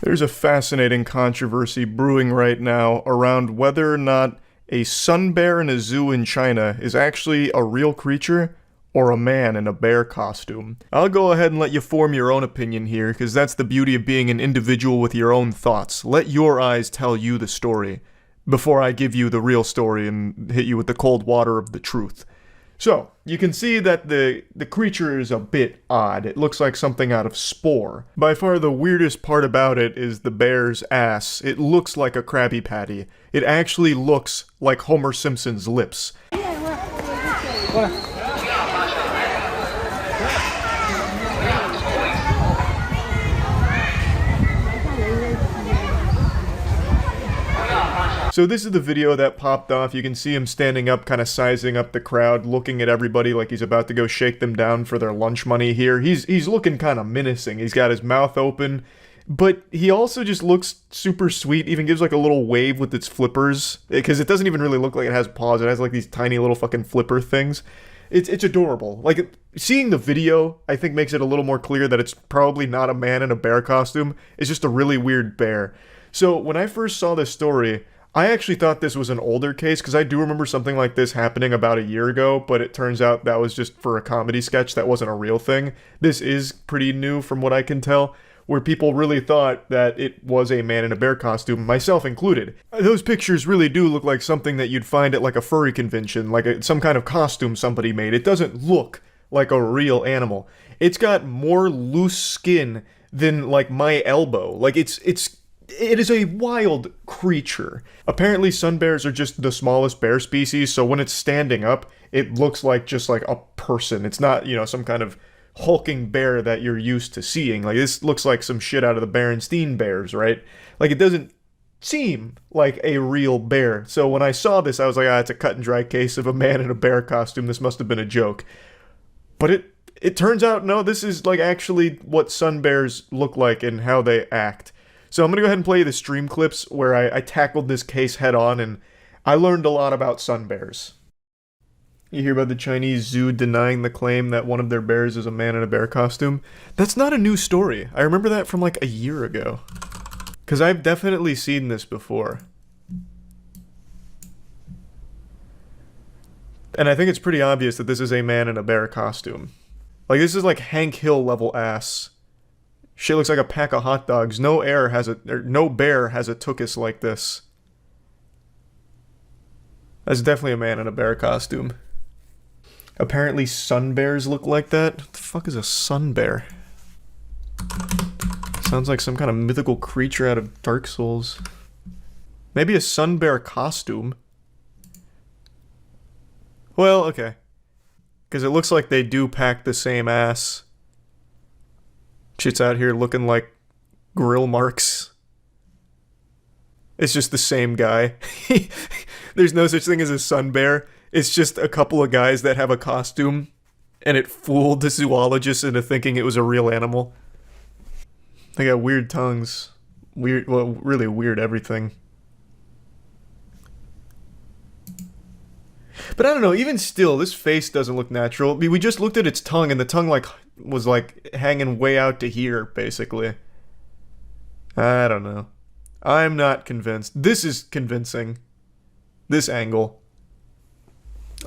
There's a fascinating controversy brewing right now around whether or not a sun bear in a zoo in China is actually a real creature or a man in a bear costume. I'll go ahead and let you form your own opinion here, because that's the beauty of being an individual with your own thoughts. Let your eyes tell you the story before I give you the real story and hit you with the cold water of the truth. So, you can see that the creature is a bit odd. It looks like something out of Spore. By far the weirdest part about it is the bear's ass. It looks like a Krabby Patty. It actually looks like Homer Simpson's lips. So this is the video that popped off. You can see him standing up, kind of sizing up the crowd, looking at everybody like he's about to go shake them down for their lunch money here. He's looking kind of menacing. He's got his mouth open, but he also just looks super sweet. Even gives like a little wave with its flippers, because it doesn't even really look like it has paws. It has like these tiny little fucking flipper things. It's adorable. Like, seeing the video, I think, makes it a little more clear that it's probably not a man in a bear costume. It's just a really weird bear. So when I first saw this story, I actually thought this was an older case, because I do remember something like this happening about a year ago, but it turns out that was just for a comedy sketch. That wasn't a real thing. This is pretty new from what I can tell, where people really thought that it was a man in a bear costume, myself included. Those pictures really do look like something that you'd find at like a furry convention, like some kind of costume somebody made. It doesn't look like a real animal. It's got more loose skin than like my elbow. Like it is a wild creature. Apparently sun bears are just the smallest bear species, so when it's standing up, it looks like just like a person. It's not, you know, some kind of hulking bear that you're used to seeing. Like, this looks like some shit out of the Berenstain Bears, right? Like, it doesn't seem like a real bear. So when I saw this, I was like, it's a cut and dry case of a man in a bear costume. This must have been a joke. But it turns out, no, this is like actually what sun bears look like and how they act. So I'm going to go ahead and play you the stream clips where I tackled this case head on, and I learned a lot about sun bears. You hear about the Chinese zoo denying the claim that one of their bears is a man in a bear costume? That's not a new story. I remember that from like a year ago. Because I've definitely seen this before. And I think it's pretty obvious that this is a man in a bear costume. Like, this is like Hank Hill level ass. Shit looks like a pack of hot dogs. No bear has a tuchus like this. That's definitely a man in a bear costume. Apparently sun bears look like that. What the fuck is a sun bear? Sounds like some kind of mythical creature out of Dark Souls. Maybe a sun bear costume. Well, okay. Because it looks like they do pack the same ass. Shit's out here looking like grill marks. It's just the same guy. There's no such thing as a sun bear. It's just a couple of guys that have a costume, and it fooled the zoologists into thinking it was a real animal. They got weird tongues. Weird, well, really weird everything. But I don't know, even still, this face doesn't look natural. I mean, we just looked at its tongue, and the tongue was hanging way out to here, basically. I don't know. I'm not convinced. This is convincing. This angle.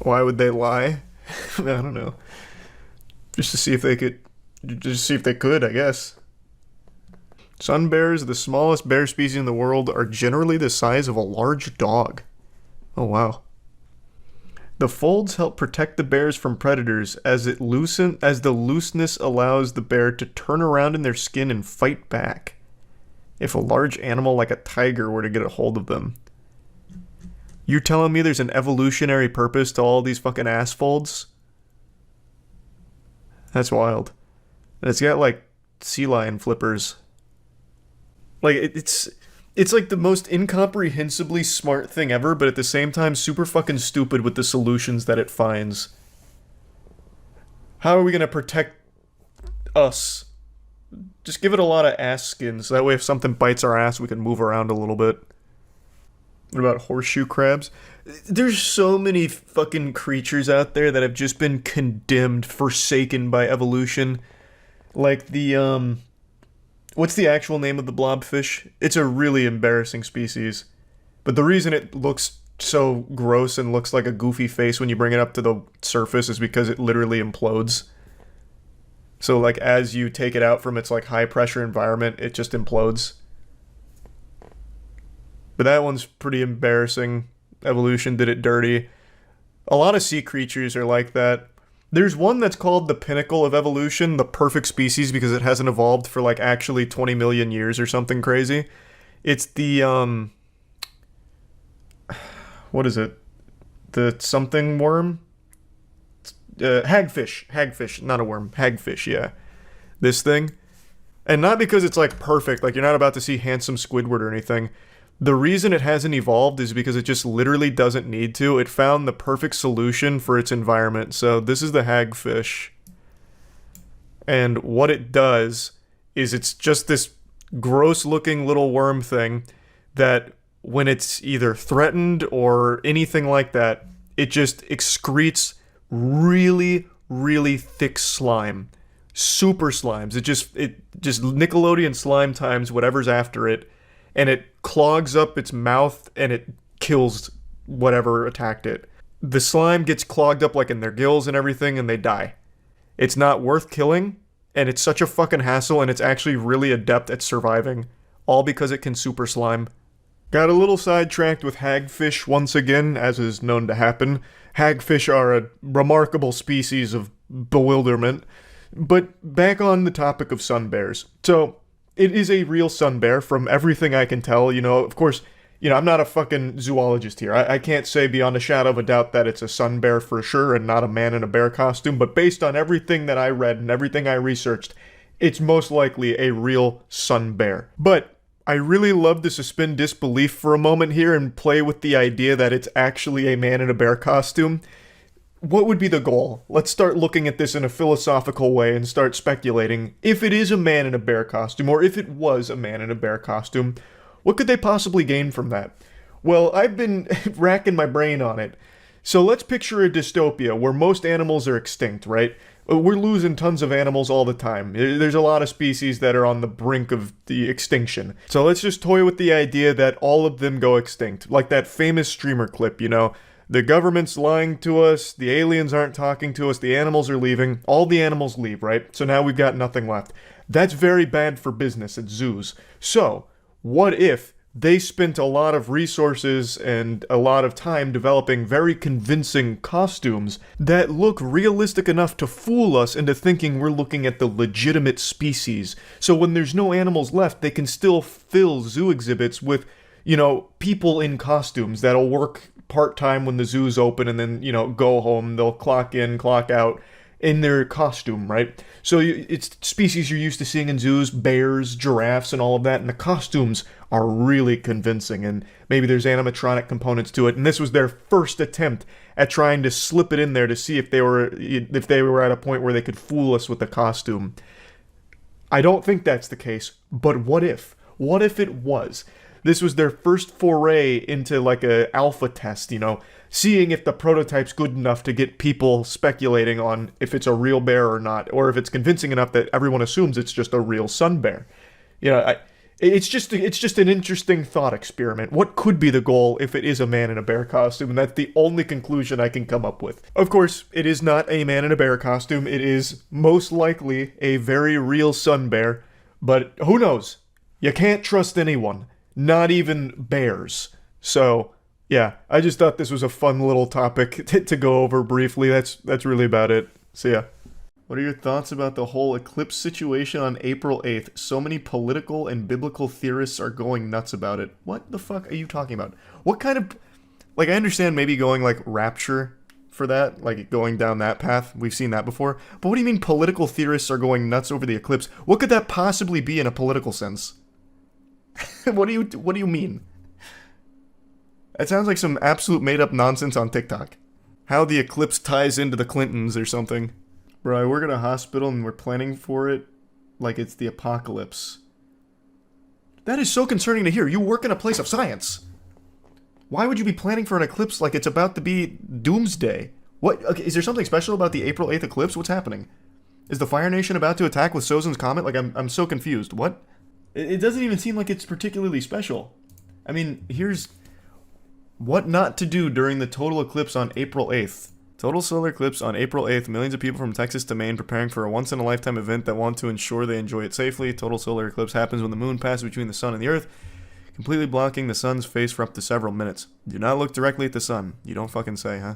Why would they lie? I don't know. Just to see if they could, I guess. Sun bears, the smallest bear species in the world, are generally the size of a large dog. Oh, wow. The folds help protect the bears from predators as the looseness allows the bear to turn around in their skin and fight back if a large animal like a tiger were to get a hold of them. You're telling me there's an evolutionary purpose to all these fucking ass folds? That's wild. And it's got like sea lion flippers. Like, it's like the most incomprehensibly smart thing ever, but at the same time super fucking stupid with the solutions that it finds. How are we gonna protect us? Just give it a lot of ass skin, so that way if something bites our ass we can move around a little bit. What about horseshoe crabs? There's so many fucking creatures out there that have just been condemned, forsaken by evolution. Like the, what's the actual name of the blobfish? It's a really embarrassing species. But the reason it looks so gross and looks like a goofy face when you bring it up to the surface is because it literally implodes. So, like, as you take it out from its, like, high-pressure environment, it just implodes. But that one's pretty embarrassing. Evolution did it dirty. A lot of sea creatures are like that. There's one that's called the pinnacle of evolution, the perfect species, because it hasn't evolved for, like, actually 20 million years or something crazy. It's the, what is it? The something worm? Hagfish, not a worm. Hagfish, yeah. This thing. And not because it's, like, perfect, like, you're not about to see handsome Squidward or anything, The reason it hasn't evolved is because it just literally doesn't need to. It found the perfect solution for its environment. So this is the hagfish. And what it does is it's just this gross looking little worm thing that when it's either threatened or anything like that, it just excretes really, really thick slime. Super slimes. It just Nickelodeon slime times whatever's after it, and it clogs up its mouth and it kills whatever attacked it. The slime gets clogged up like in their gills and everything, and they die. It's not worth killing, and it's such a fucking hassle, and it's actually really adept at surviving, all because it can super slime. Got a little sidetracked with hagfish once again, as is known to happen. Hagfish are a remarkable species of bewilderment. But back on the topic of sun bears. So, it is a real sun bear from everything I can tell. Of course, I'm not a fucking zoologist here. I can't say beyond a shadow of a doubt that it's a sun bear for sure and not a man in a bear costume. But based on everything that I read and everything I researched, it's most likely a real sun bear. But I really love to suspend disbelief for a moment here and play with the idea that it's actually a man in a bear costume. What would be the goal? Let's start looking at this in a philosophical way and start speculating. If it is a man in a bear costume, or if it was a man in a bear costume, what could they possibly gain from that? Well, I've been racking my brain on it. So let's picture a dystopia where most animals are extinct, right? We're losing tons of animals all the time. There's a lot of species that are on the brink of the extinction. So let's just toy with the idea that all of them go extinct. Like that famous streamer clip, The government's lying to us, the aliens aren't talking to us, the animals are leaving, all the animals leave, right? So now we've got nothing left. That's very bad for business at zoos. So, what if they spent a lot of resources and a lot of time developing very convincing costumes that look realistic enough to fool us into thinking we're looking at the legitimate species? So when there's no animals left, they can still fill zoo exhibits with, people in costumes that'll work part-time when the zoo's open and then, go home. They'll clock in, clock out in their costume, right? So it's species you're used to seeing in zoos, bears, giraffes, and all of that, and the costumes are really convincing, and maybe there's animatronic components to it, and this was their first attempt at trying to slip it in there to see if they were at a point where they could fool us with the costume. I don't think that's the case, but what if? What if it was? This was their first foray into like a alpha test, seeing if the prototype's good enough to get people speculating on if it's a real bear or not, or if it's convincing enough that everyone assumes it's just a real sun bear. It's just an interesting thought experiment. What could be the goal if it is a man in a bear costume? And that's the only conclusion I can come up with. Of course, it is not a man in a bear costume. It is most likely a very real sun bear, but who knows? You can't trust anyone. Not even bears. So, yeah, I just thought this was a fun little topic to go over briefly. That's really about it. So, yeah. What are your thoughts about the whole Eclipse situation on April 8th? So many political and biblical theorists are going nuts about it. What the fuck are you talking about? What kind of... I understand maybe going, rapture for that, going down that path. We've seen that before. But what do you mean political theorists are going nuts over the eclipse? What could that possibly be in a political sense? What do you mean? That sounds like some absolute made-up nonsense on TikTok. How the eclipse ties into the Clintons or something. Bro, I work at a hospital and we're planning for it like it's the apocalypse. That is so concerning to hear. You work in a place of science. Why would you be planning for an eclipse like it's about to be doomsday? What? Okay, is there something special about the April 8th eclipse? What's happening? Is the Fire Nation about to attack with Sozin's Comet? I'm so confused. What? It doesn't even seem like it's particularly special. I mean, here's what not to do during the total eclipse on April 8th. Total solar eclipse on April 8th. Millions of people from Texas to Maine preparing for a once-in-a-lifetime event that want to ensure they enjoy it safely. Total solar eclipse happens when the moon passes between the sun and the earth, completely blocking the sun's face for up to several minutes. Do not look directly at the sun. You don't fucking say, huh?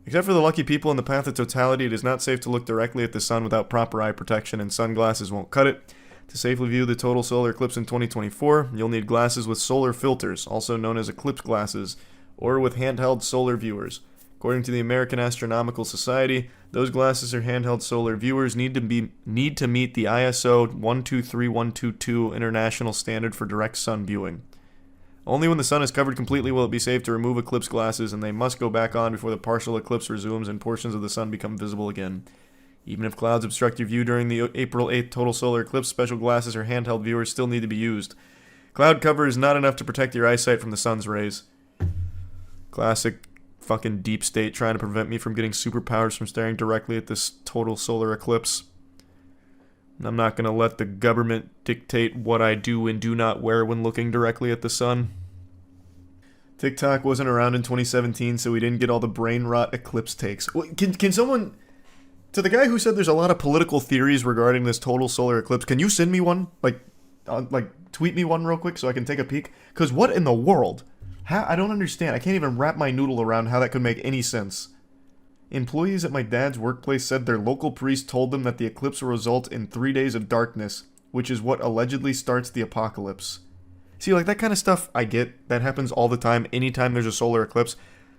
Except for the lucky people in the path of totality, it is not safe to look directly at the sun without proper eye protection, and sunglasses won't cut it. To safely view the total solar eclipse in 2024, you'll need glasses with solar filters, also known as eclipse glasses, or with handheld solar viewers. According to the American Astronomical Society, those glasses or handheld solar viewers need to meet the ISO 123122 international standard for direct sun viewing. Only when the sun is covered completely will it be safe to remove eclipse glasses, and they must go back on before the partial eclipse resumes and portions of the sun become visible again. Even if clouds obstruct your view during the April 8th total solar eclipse, special glasses or handheld viewers still need to be used. Cloud cover is not enough to protect your eyesight from the sun's rays. Classic fucking deep state trying to prevent me from getting superpowers from staring directly at this total solar eclipse. I'm not going to let the government dictate what I do and do not wear when looking directly at the sun. TikTok wasn't around in 2017, so we didn't get all the brain rot eclipse takes. Can someone... To the guy who said there's a lot of political theories regarding this total solar eclipse, can you send me one? Like tweet me one real quick so I can take a peek? Because what in the world? I don't understand. I can't even wrap my noodle around how that could make any sense. Employees at my dad's workplace said their local priest told them that the eclipse will result in 3 days of darkness, which is what allegedly starts the apocalypse. See, like, that kind of stuff I get. That happens all the time, anytime there's a solar eclipse.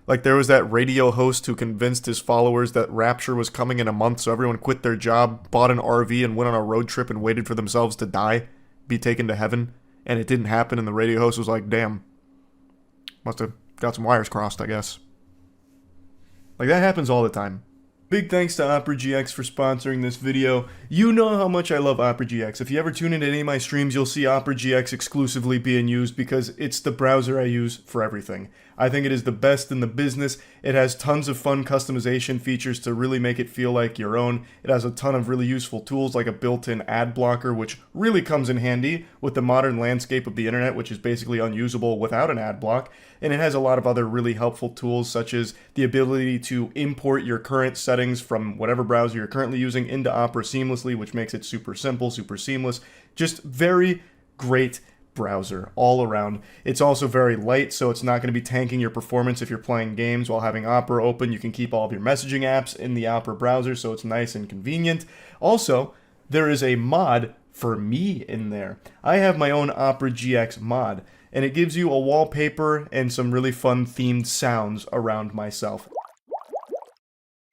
Like, there was that radio host who convinced his followers that rapture was coming in a month, so everyone quit their job, bought an RV, and went on a road trip and waited for themselves to die, be taken to heaven. And it didn't happen, and the radio host was like, damn. Must have got some wires crossed, I guess. Like, that happens all the time. Big thanks to Opera GX for sponsoring this video. You know how much I love Opera GX. If you ever tune into any of my streams, you'll see Opera GX exclusively being used because it's the browser I use for everything. I think it is the best in the business. It has tons of fun customization features to really make it feel like your own. It has a ton of really useful tools like a built-in ad blocker, which really comes in handy with the modern landscape of the internet, which is basically unusable without an ad block. And it has a lot of other really helpful tools, such as the ability to import your current settings from whatever browser you're currently using into Opera seamlessly, which makes it super simple, super seamless. Just very great browser all around. It's also very light, so it's not going to be tanking your performance if you're playing games while having Opera open. You can keep all of your messaging apps in the Opera browser, so it's nice and convenient. Also, there is a mod for me in there. I have my own Opera GX mod, and it gives you a wallpaper and some really fun themed sounds around myself.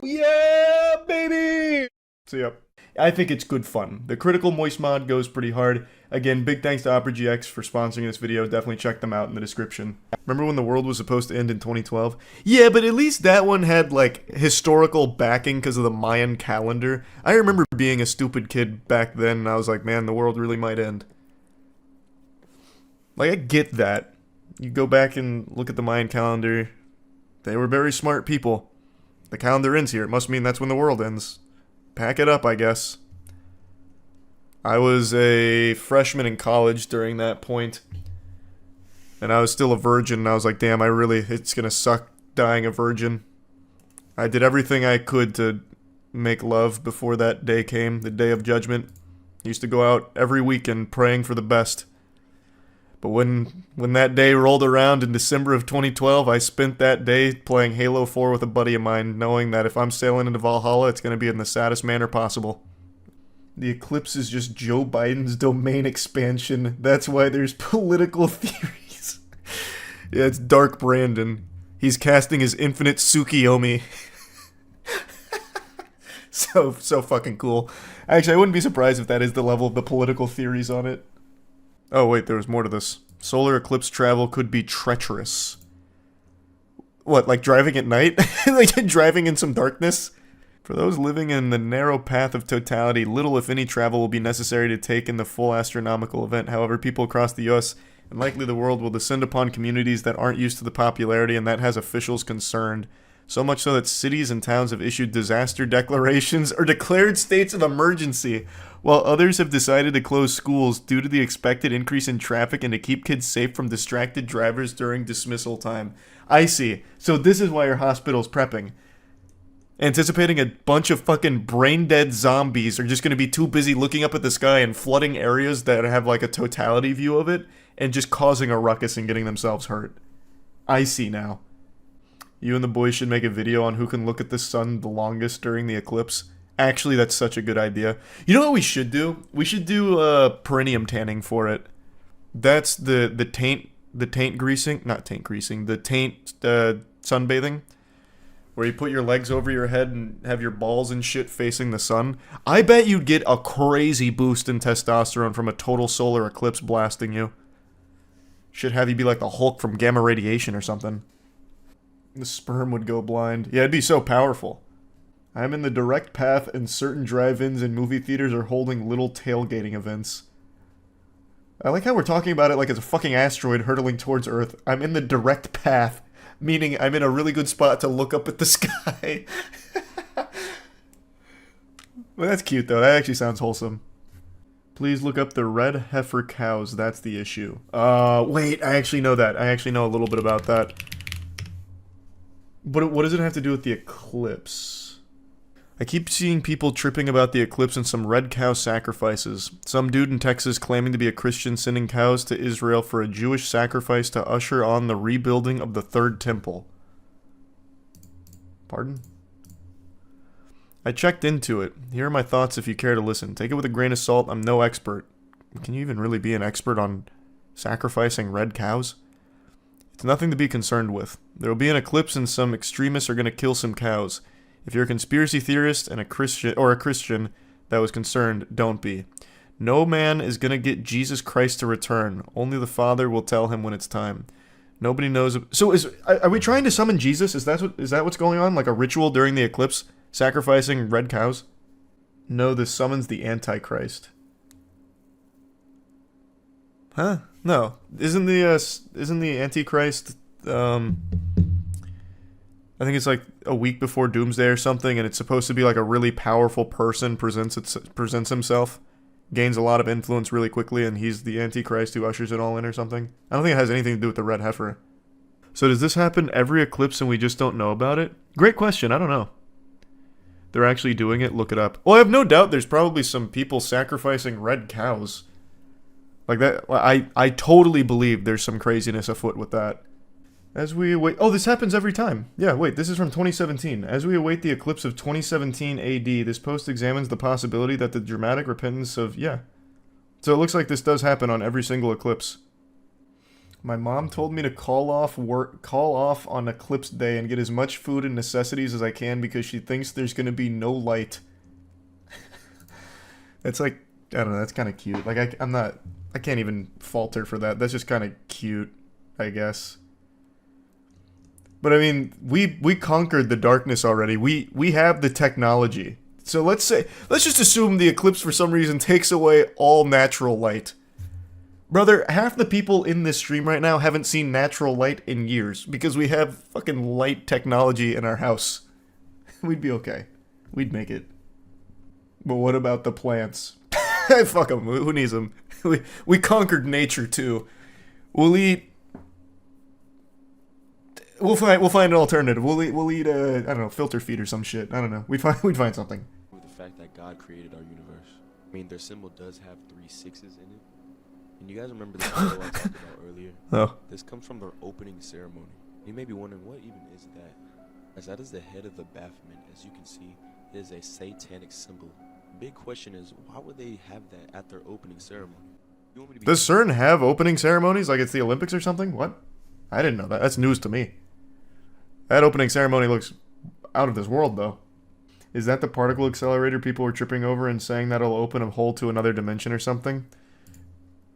Yeah, baby! So yep, I think it's good fun. The Critical Moist mod goes pretty hard. Again, big thanks to Opera GX for sponsoring this video. Definitely check them out in the description. Remember when the world was supposed to end in 2012? Yeah, but at least that one had, like, historical backing because of the Mayan calendar. I remember being a stupid kid back then, and I was like, man, the world really might end. Like, I get that. You go back and look at the Mayan calendar. They were very smart people. The calendar ends here. It must mean that's when the world ends. Pack it up, I guess. I was a freshman in college during that point, and I was still a virgin, and I was like, damn, it's gonna suck dying a virgin. I did everything I could to make love before that day came, the day of judgment. I used to go out every weekend praying for the best. But when that day rolled around in December of 2012, I spent that day playing Halo 4 with a buddy of mine, knowing that if I'm sailing into Valhalla, it's gonna be in the saddest manner possible. The eclipse is just Joe Biden's domain expansion. That's why there's political theories. Yeah, it's Dark Brandon. He's casting his infinite Tsukiyomi. So fucking cool. Actually, I wouldn't be surprised if that is the level of the political theories on it. Oh wait, there was more to this. Solar eclipse travel could be treacherous. What, like driving at night? Like driving in some darkness? For those living in the narrow path of totality, little if any travel will be necessary to take in the full astronomical event. However, people across the US and likely the world will descend upon communities that aren't used to the popularity, and that has officials concerned. So much so that cities and towns have issued disaster declarations or declared states of emergency, while others have decided to close schools due to the expected increase in traffic and to keep kids safe from distracted drivers during dismissal time. I see. So this is why your hospital's prepping. Anticipating a bunch of fucking brain-dead zombies are just going to be too busy looking up at the sky and flooding areas that have like a totality view of it and just causing a ruckus and getting themselves hurt. I see now. You and the boys should make a video on who can look at the sun the longest during the eclipse. Actually, that's such a good idea. You know what we should do? We should do perineum tanning for it. That's the taint greasing, not taint greasing, the taint sunbathing. where you put your legs over your head and have your balls and shit facing the sun. I bet you'd get a crazy boost in testosterone from a total solar eclipse blasting you. Should have you be like the Hulk from gamma radiation or something. The sperm would go blind. Yeah, it'd be so powerful. I'm in the direct path, and certain drive-ins and movie theaters are holding little tailgating events. I like how we're talking about it like it's a fucking asteroid hurtling towards Earth. I'm in the direct path, meaning I'm in a really good spot to look up at the sky. Well, that's cute, though. That actually sounds wholesome. Please look up the red heifer cows. That's the issue. Wait, I actually know that. I actually know a little bit about that. But what does it have to do with the eclipse? I keep seeing people tripping about the eclipse and some red cow sacrifices. Some dude in Texas claiming to be a Christian sending cows to Israel for a Jewish sacrifice to usher on the rebuilding of the Third Temple. Pardon? I checked into it. Here are my thoughts if you care to listen. Take it with a grain of salt. I'm no expert. Can you even really be an expert on sacrificing red cows? It's nothing to be concerned with. There will be an eclipse and some extremists are going to kill some cows. If you're a conspiracy theorist and a Christian that was concerned, don't be. No man is going to get Jesus Christ to return. Only the Father will tell him when it's time. Nobody knows. So are we trying to summon Jesus? Is that what's going on? Like a ritual during the eclipse? Sacrificing red cows? No, this summons the Antichrist. Huh? No. Isn't the Antichrist I think it's like a week before Doomsday or something, and it's supposed to be like a really powerful person presents himself, gains a lot of influence really quickly, and he's the Antichrist who ushers it all in or something. I don't think it has anything to do with the red heifer. So does this happen every eclipse and we just don't know about it? Great question, I don't know. They're actually doing it, look it up. Well, I have no doubt there's probably some people sacrificing red cows. Like that, I totally believe there's some craziness afoot with that. As we await... Oh, this happens every time. Yeah, wait, this is from 2017. As we await the eclipse of 2017 AD, this post examines the possibility that the dramatic repentance of... Yeah. So it looks like this does happen on every single eclipse. My mom told me to call off on eclipse day and get as much food and necessities as I can because she thinks there's going to be no light. It's like... I don't know, that's kind of cute. Like, I can't even fault her for that. That's just kind of cute, I guess. But I mean, we conquered the darkness already. We have the technology. So let's just assume the eclipse for some reason takes away all natural light. Brother, half the people in this stream right now haven't seen natural light in years because we have fucking light technology in our house. We'd be okay. We'd make it. But what about the plants? Fuck them. Who needs them? We conquered nature too. We'll eat... We'll find an alternative. We'll eat I don't know, filter feed or some shit. I don't know. We'd find something. With the fact that God created our universe, I mean, their symbol does have 3 sixes in it. And you guys remember the symbol I talked about earlier? Oh. This comes from their opening ceremony. You may be wondering, what even is that? As that is the head of the Baphomet. As you can see, it is a satanic symbol. The big question is, why would they have that at their opening ceremony? Does CERN have opening ceremonies like it's the Olympics or something? What? I didn't know that. That's news to me. That opening ceremony looks out of this world, though. Is that the particle accelerator people were tripping over and saying that'll open a hole to another dimension or something?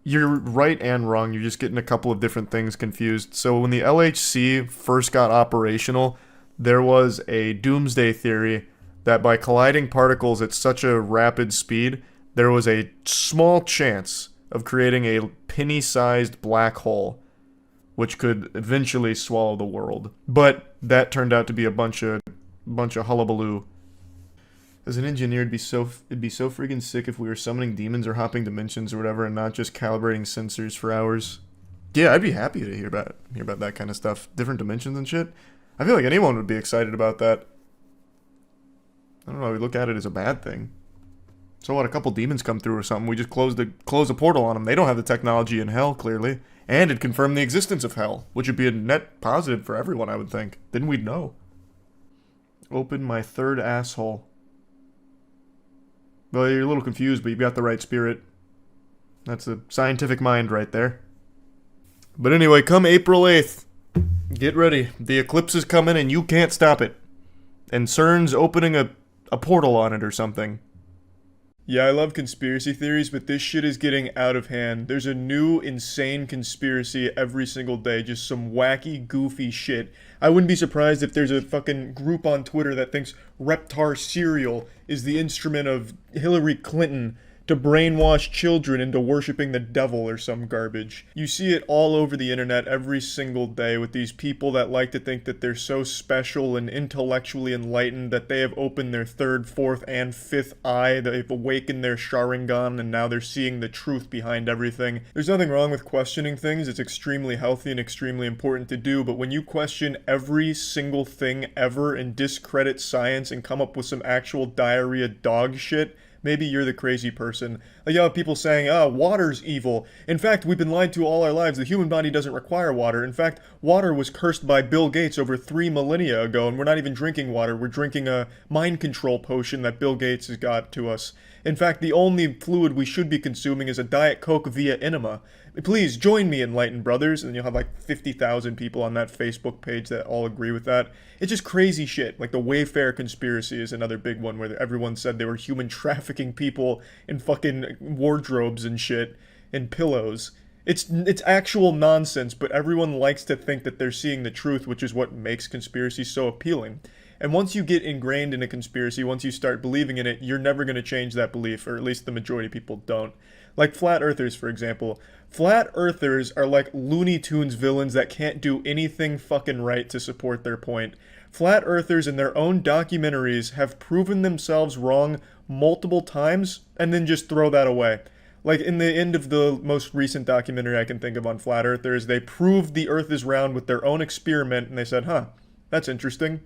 You're right and wrong. You're just getting a couple of different things confused. So when the LHC first got operational, there was a doomsday theory that by colliding particles at such a rapid speed, there was a small chance of creating a penny-sized black hole, which could eventually swallow the world. But that turned out to be a bunch of hullabaloo. As an engineer, it'd be so freaking sick if we were summoning demons or hopping dimensions or whatever, and not just calibrating sensors for hours. Yeah, I'd be happy to hear about that kind of stuff, different dimensions and shit. I feel like anyone would be excited about that. I don't know. We look at it as a bad thing. So what? A couple demons come through or something. We just close a portal on them. They don't have the technology in hell, clearly. And it confirmed the existence of hell, which would be a net positive for everyone, I would think. Then we'd know. Open my third asshole. Well, you're a little confused, but you've got the right spirit. That's a scientific mind right there. But anyway, come April 8th, get ready. The eclipse is coming and you can't stop it. And CERN's opening a portal on it or something. Yeah, I love conspiracy theories, but this shit is getting out of hand. There's a new insane conspiracy every single day, just some wacky, goofy shit. I wouldn't be surprised if there's a fucking group on Twitter that thinks Reptar cereal is the instrument of Hillary Clinton to brainwash children into worshiping the devil or some garbage. You see it all over the internet every single day with these people that like to think that they're so special and intellectually enlightened that they have opened their third, fourth, and fifth eye, they've awakened their Sharingan, and now they're seeing the truth behind everything. There's nothing wrong with questioning things, it's extremely healthy and extremely important to do, but when you question every single thing ever and discredit science and come up with some actual diarrhea dog shit, maybe you're the crazy person. Like, you have people saying, water's evil. In fact, we've been lied to all our lives. The human body doesn't require water. In fact, water was cursed by Bill Gates over 3 millennia ago, and we're not even drinking water. We're drinking a mind control potion that Bill Gates has got to us. In fact, the only fluid we should be consuming is a Diet Coke via enema. Please, join me, enlightened brothers. And you'll have like 50,000 people on that Facebook page that all agree with that. It's just crazy shit. Like the Wayfair conspiracy is another big one where everyone said they were human trafficking people in fucking wardrobes and shit and pillows. It's actual nonsense, but everyone likes to think that they're seeing the truth, which is what makes conspiracies so appealing. And once you get ingrained in a conspiracy, once you start believing in it, you're never going to change that belief, or at least the majority of people don't. Like flat earthers, for example. Flat earthers are like Looney Tunes villains that can't do anything fucking right to support their point. Flat earthers in their own documentaries have proven themselves wrong multiple times and then just throw that away. Like in the end of the most recent documentary I can think of on flat earthers, they proved the earth is round with their own experiment and they said, that's interesting.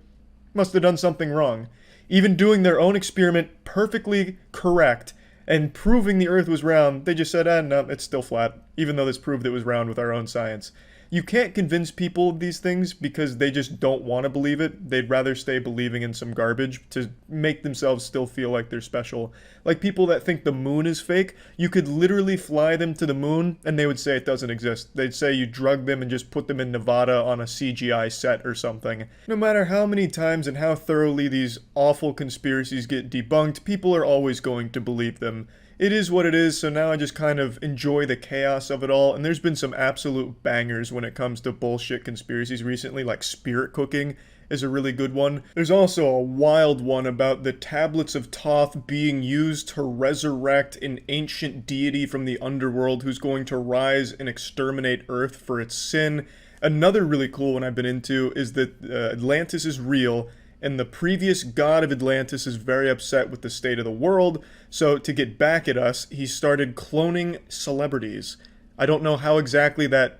Must have done something wrong. Even doing their own experiment perfectly correct and proving the earth was round, they just said, no, it's still flat, even though this proved it was round with our own science. You can't convince people of these things because they just don't want to believe it. They'd rather stay believing in some garbage to make themselves still feel like they're special. Like people that think the moon is fake, you could literally fly them to the moon and they would say it doesn't exist. They'd say you drug them and just put them in Nevada on a CGI set or something. No matter how many times and how thoroughly these awful conspiracies get debunked, people are always going to believe them. It is what it is, so now I just kind of enjoy the chaos of it all, and there's been some absolute bangers when it comes to bullshit conspiracies recently, like spirit cooking is a really good one. There's also a wild one about the tablets of Thoth being used to resurrect an ancient deity from the underworld who's going to rise and exterminate Earth for its sin. Another really cool one I've been into is that Atlantis is real, and the previous god of Atlantis is very upset with the state of the world, so to get back at us, he started cloning celebrities. I don't know how exactly that,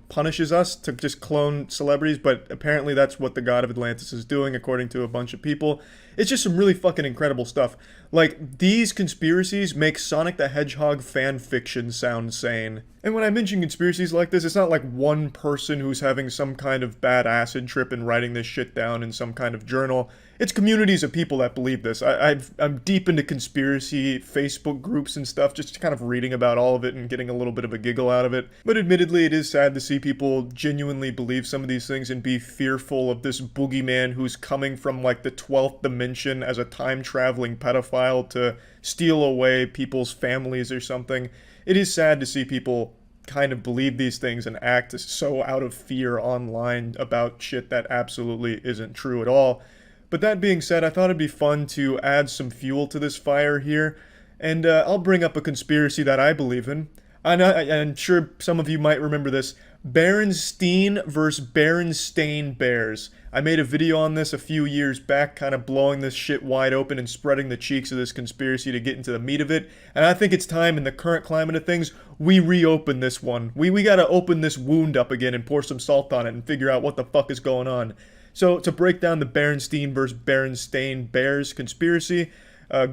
punishes us to just clone celebrities, but apparently that's what the god of Atlantis is doing, according to a bunch of people. It's just some really fucking incredible stuff. Like, these conspiracies make Sonic the Hedgehog fan fiction sound sane. And when I mention conspiracies like this, it's not like one person who's having some kind of bad acid trip and writing this shit down in some kind of journal. It's communities of people that believe this. I'm deep into conspiracy Facebook groups and stuff, just kind of reading about all of it and getting a little bit of a giggle out of it. But admittedly, it is sad to see people genuinely believe some of these things and be fearful of this boogeyman who's coming from like the 12th dimension as a time-traveling pedophile to steal away people's families or something. It is sad to see people kind of believe these things and act so out of fear online about shit that absolutely isn't true at all. But that being said, I thought it'd be fun to add some fuel to this fire here, and I'll bring up a conspiracy that I believe in. I'm sure some of you might remember this. Berenstain versus Berenstain Bears. I made a video on this a few years back, kind of blowing this shit wide open and spreading the cheeks of this conspiracy to get into the meat of it. And I think it's time in the current climate of things, we reopen this one. We gotta open this wound up again and pour some salt on it and figure out what the fuck is going on. So to break down the Berenstain versus Berenstain Bears conspiracy,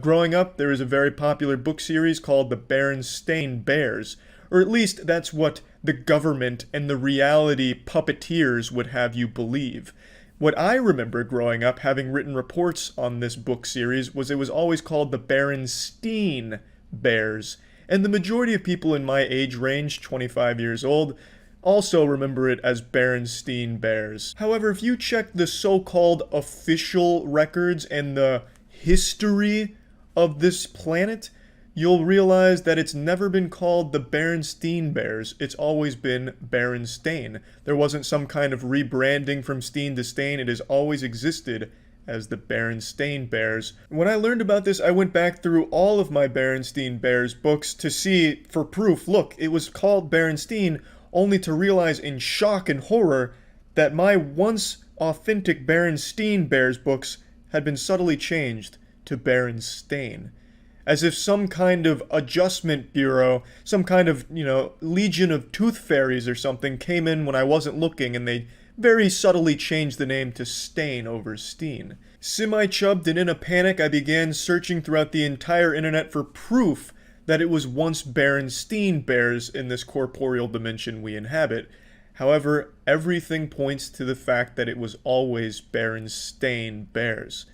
growing up, there was a very popular book series called The Berenstain Bears. Or at least that's what the government and the reality puppeteers would have you believe. What I remember growing up, having written reports on this book series, was it was always called the Berenstain Bears. And the majority of people in my age range, 25 years old, also remember it as Berenstain Bears. However, if you check the so-called official records and the history of this planet, you'll realize that it's never been called the Berenstain Bears. It's always been Berenstain. There wasn't some kind of rebranding from Steen to Stain. It has always existed as the Berenstain Bears. When I learned about this, I went back through all of my Berenstain Bears books to see for proof. Look, it was called Berenstain, only to realize in shock and horror that my once authentic Berenstain Bears books had been subtly changed to Berenstain. As if some kind of adjustment bureau, some kind of, legion of tooth fairies or something came in when I wasn't looking and they very subtly changed the name to Stain over Steen. Semi-chubbed and in a panic, I began searching throughout the entire internet for proof that it was once Berenstain Bears in this corporeal dimension we inhabit. However, everything points to the fact that it was always Berenstain Bears.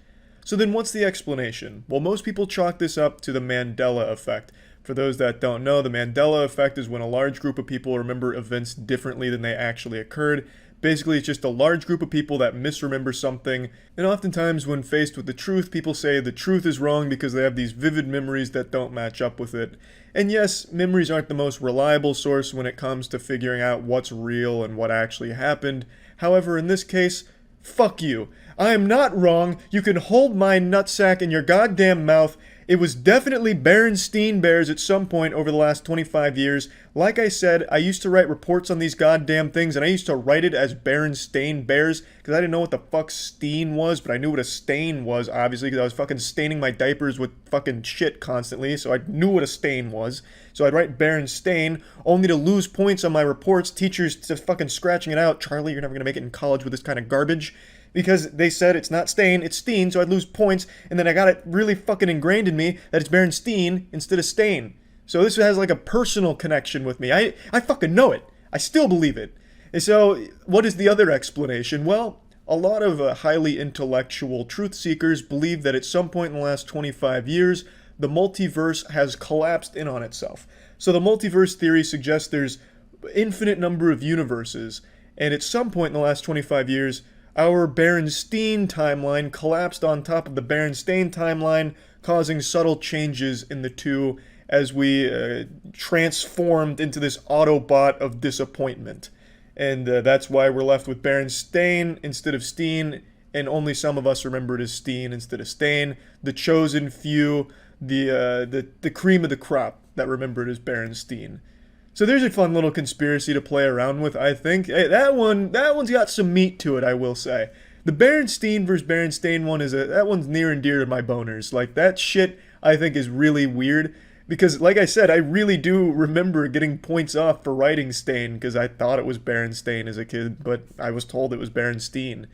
So then what's the explanation? Well, most people chalk this up to the Mandela effect. For those that don't know, the Mandela effect is when a large group of people remember events differently than they actually occurred. Basically, it's just a large group of people that misremember something, and oftentimes when faced with the truth, people say the truth is wrong because they have these vivid memories that don't match up with it. And yes, memories aren't the most reliable source when it comes to figuring out what's real and what actually happened. However, in this case, fuck you. I am not wrong. You can hold my nutsack in your goddamn mouth. It was definitely Berenstain Bears at some point over the last 25 years. Like I said, I used to write reports on these goddamn things, and I used to write it as Berenstain Bears, because I didn't know what the fuck Steen was, but I knew what a stain was, obviously, because I was fucking staining my diapers with fucking shit constantly, so I knew what a stain was. So I'd write Berenstain, only to lose points on my reports, teachers just fucking scratching it out. Charlie, you're never gonna make it in college with this kind of garbage. Because they said it's not Stain, it's Steen, so I'd lose points, and then I got it really fucking ingrained in me that it's Berenstain instead of Stain. So this has like a personal connection with me. I fucking know it. I still believe it. And so, what is the other explanation? Well, a lot of highly intellectual truth seekers believe that at some point in the last 25 years, the multiverse has collapsed in on itself. So the multiverse theory suggests there's infinite number of universes, and at some point in the last 25 years, our Berenstain timeline collapsed on top of the Berenstain timeline, causing subtle changes in the two as we transformed into this Autobot of disappointment. And that's why we're left with Berenstain instead of Steen, and only some of us remember it as Steen instead of Stain. The chosen few, the cream of the crop that remember it as Berenstain. So there's a fun little conspiracy to play around with, I think. Hey, that one's got some meat to it, I will say. The Berenstain versus Berenstain one that one's near and dear to my boners. Like, that shit, I think, is really weird. Because, like I said, I really do remember getting points off for writing Stain, because I thought it was Berenstain as a kid, but I was told it was Berenstain.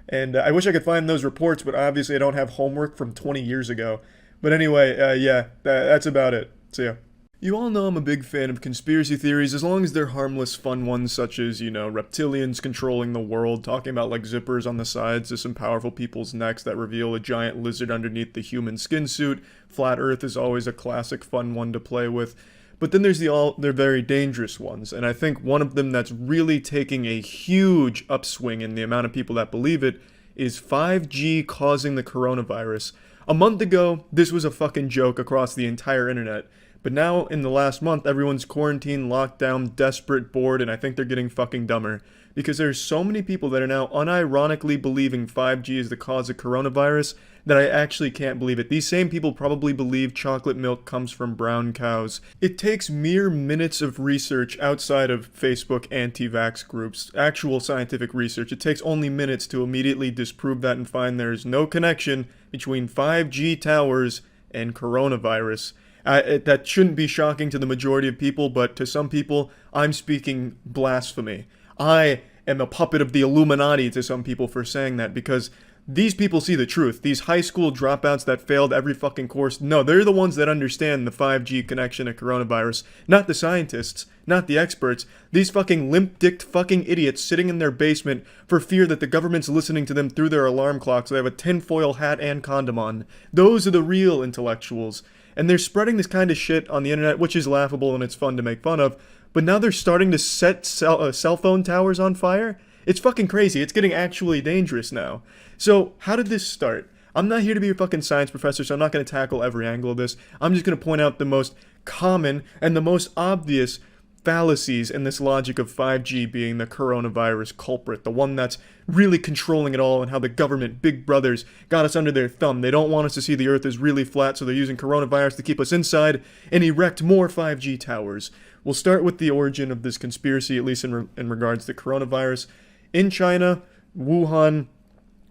And I wish I could find those reports, but obviously I don't have homework from 20 years ago. But anyway, yeah, that's about it. So yeah. You all know I'm a big fan of conspiracy theories, as long as they're harmless, fun ones such as, reptilians controlling the world, talking about like zippers on the sides of some powerful people's necks that reveal a giant lizard underneath the human skin suit. Flat Earth is always a classic fun one to play with. But then there's they're very dangerous ones, and I think one of them that's really taking a huge upswing in the amount of people that believe it is 5G causing the coronavirus. A month ago, this was a fucking joke across the entire internet. But now, in the last month, everyone's quarantined, locked down, desperate, bored, and I think they're getting fucking dumber. Because there's so many people that are now unironically believing 5G is the cause of coronavirus that I actually can't believe it. These same people probably believe chocolate milk comes from brown cows. It takes mere minutes of research outside of Facebook anti-vax groups, actual scientific research. It takes only minutes to immediately disprove that and find there's no connection between 5G towers and coronavirus. That shouldn't be shocking to the majority of people, but to some people, I'm speaking blasphemy. I am a puppet of the Illuminati to some people for saying that, because these people see the truth. These high school dropouts that failed every fucking course, no, they're the ones that understand the 5G connection to coronavirus, not the scientists, not the experts. These fucking limp-dicked fucking idiots sitting in their basement for fear that the government's listening to them through their alarm clock so they have a tinfoil hat and condom on. Those are the real intellectuals. And they're spreading this kind of shit on the internet, which is laughable and it's fun to make fun of, but now they're starting to set cell phone towers on fire. It's fucking crazy. It's getting actually dangerous now. So how did this start? I'm not here to be your fucking science professor, so I'm not going to tackle every angle of this. I'm just going to point out the most common and the most obvious fallacies in this logic of 5G being the coronavirus culprit, the one that's really controlling it all, and how the government, big brothers, got us under their thumb. They don't want us to see the earth is really flat, so they're using coronavirus to keep us inside and erect more 5G towers. We'll start with the origin of this conspiracy, at least in regards to coronavirus. In China, Wuhan,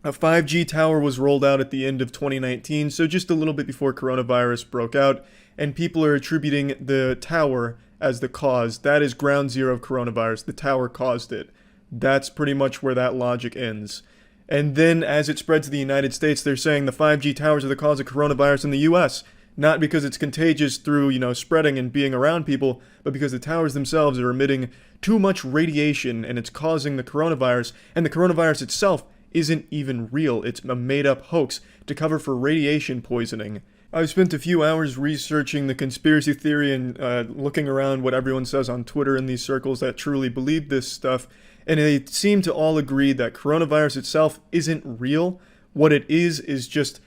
a 5G tower was rolled out at the end of 2019, so just a little bit before coronavirus broke out, and people are attributing the tower as the cause. That is ground zero of coronavirus. The tower caused it. That's pretty much where that logic ends. And then as it spread to the United States, they're saying the 5G towers are the cause of coronavirus in the US. Not because it's contagious through, spreading and being around people, but because the towers themselves are emitting too much radiation and it's causing the coronavirus. And the coronavirus itself isn't even real. It's a made-up hoax to cover for radiation poisoning. I've spent a few hours researching the conspiracy theory and looking around what everyone says on Twitter in these circles that truly believe this stuff, and they seem to all agree that coronavirus itself isn't real. What it is just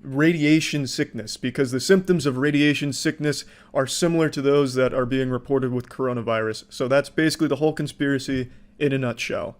radiation sickness, because the symptoms of radiation sickness are similar to those that are being reported with coronavirus. So that's basically the whole conspiracy in a nutshell.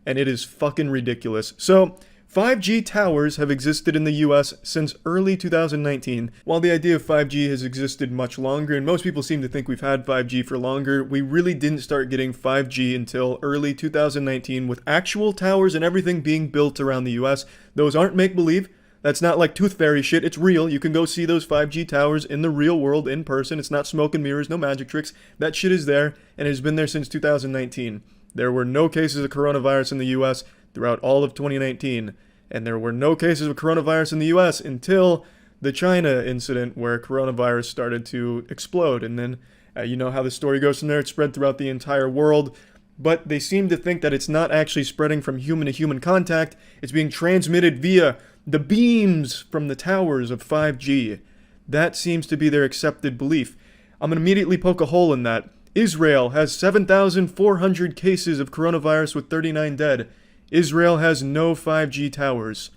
And it is fucking ridiculous. So 5G towers have existed in the US since early 2019. While the idea of 5G has existed much longer, and most people seem to think we've had 5G for longer, we really didn't start getting 5G until early 2019 with actual towers and everything being built around the US. Those aren't make-believe. That's not like Tooth Fairy shit. It's real. You can go see those 5G towers in the real world in person. It's not smoke and mirrors, no magic tricks. That shit is there, and it has been there since 2019. There were no cases of coronavirus in the US throughout all of 2019, and there were no cases of coronavirus in the US until the China incident where coronavirus started to explode. And then, you know how the story goes from there. It spread throughout the entire world. But they seem to think that it's not actually spreading from human to human contact. It's being transmitted via the beams from the towers of 5G. That seems to be their accepted belief. I'm going to immediately poke a hole in that. Israel has 7,400 cases of coronavirus with 39 dead. Israel has no 5G towers.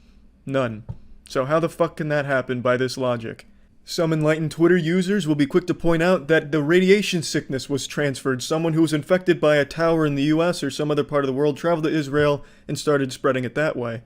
None. So how the fuck can that happen by this logic? Some enlightened Twitter users will be quick to point out that the radiation sickness was transferred. Someone who was infected by a tower in the US or some other part of the world traveled to Israel and started spreading it that way.